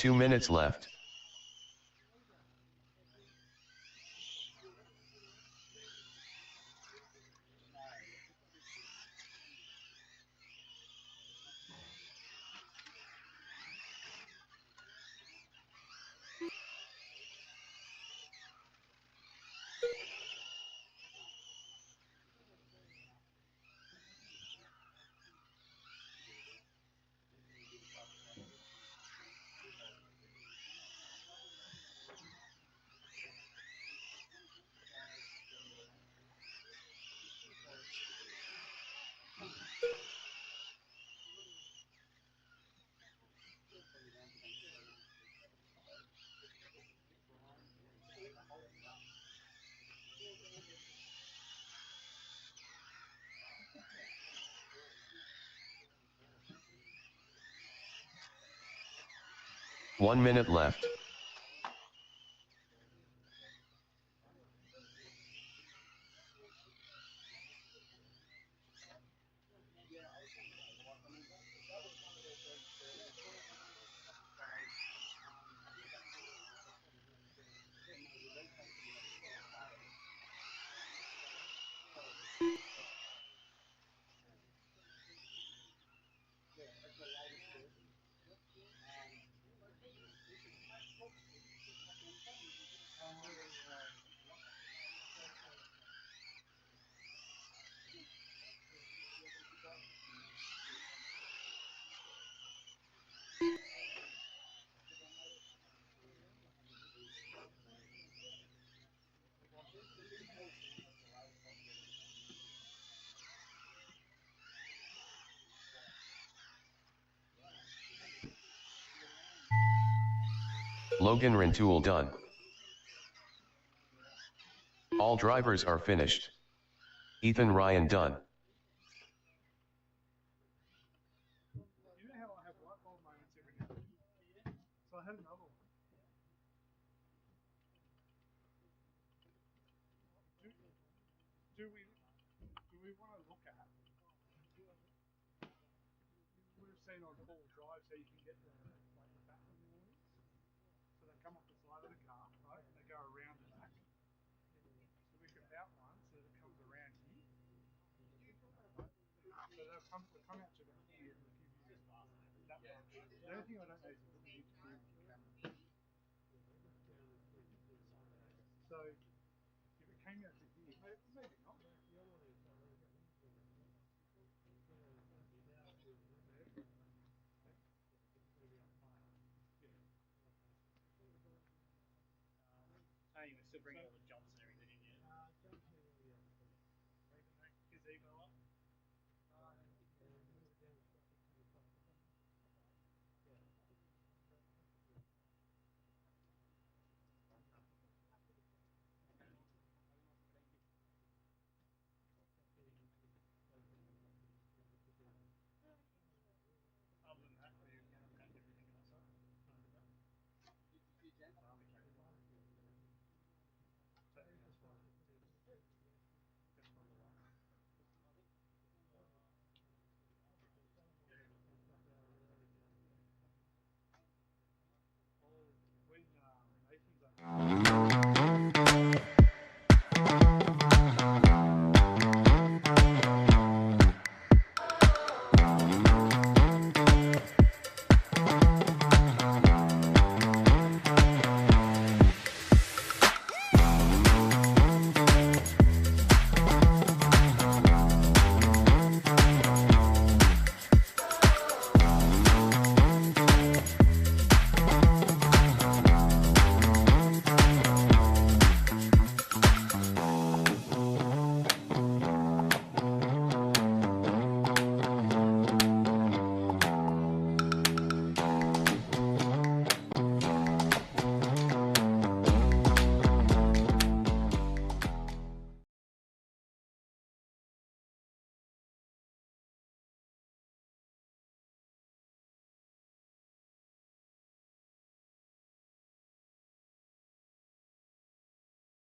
Two minutes left. One minute left. Logan Rintoul done. All drivers are finished. Ethan Ryan done. You know how I have light bulb moments every now and then? So I had another one. Do we want to look at? We've seen on Paul Drive, so you can get the bathroom warnings. So they come off the side of the car, right, and they go around the back. So we can mount one so that it comes around here. Right? So they'll come out to about here and give you that much. The only thing I don't know is what you need to do with the camera. So if it came out to here, maybe not. Oh, you were still bringing all the jumps and everything in, yeah? email up.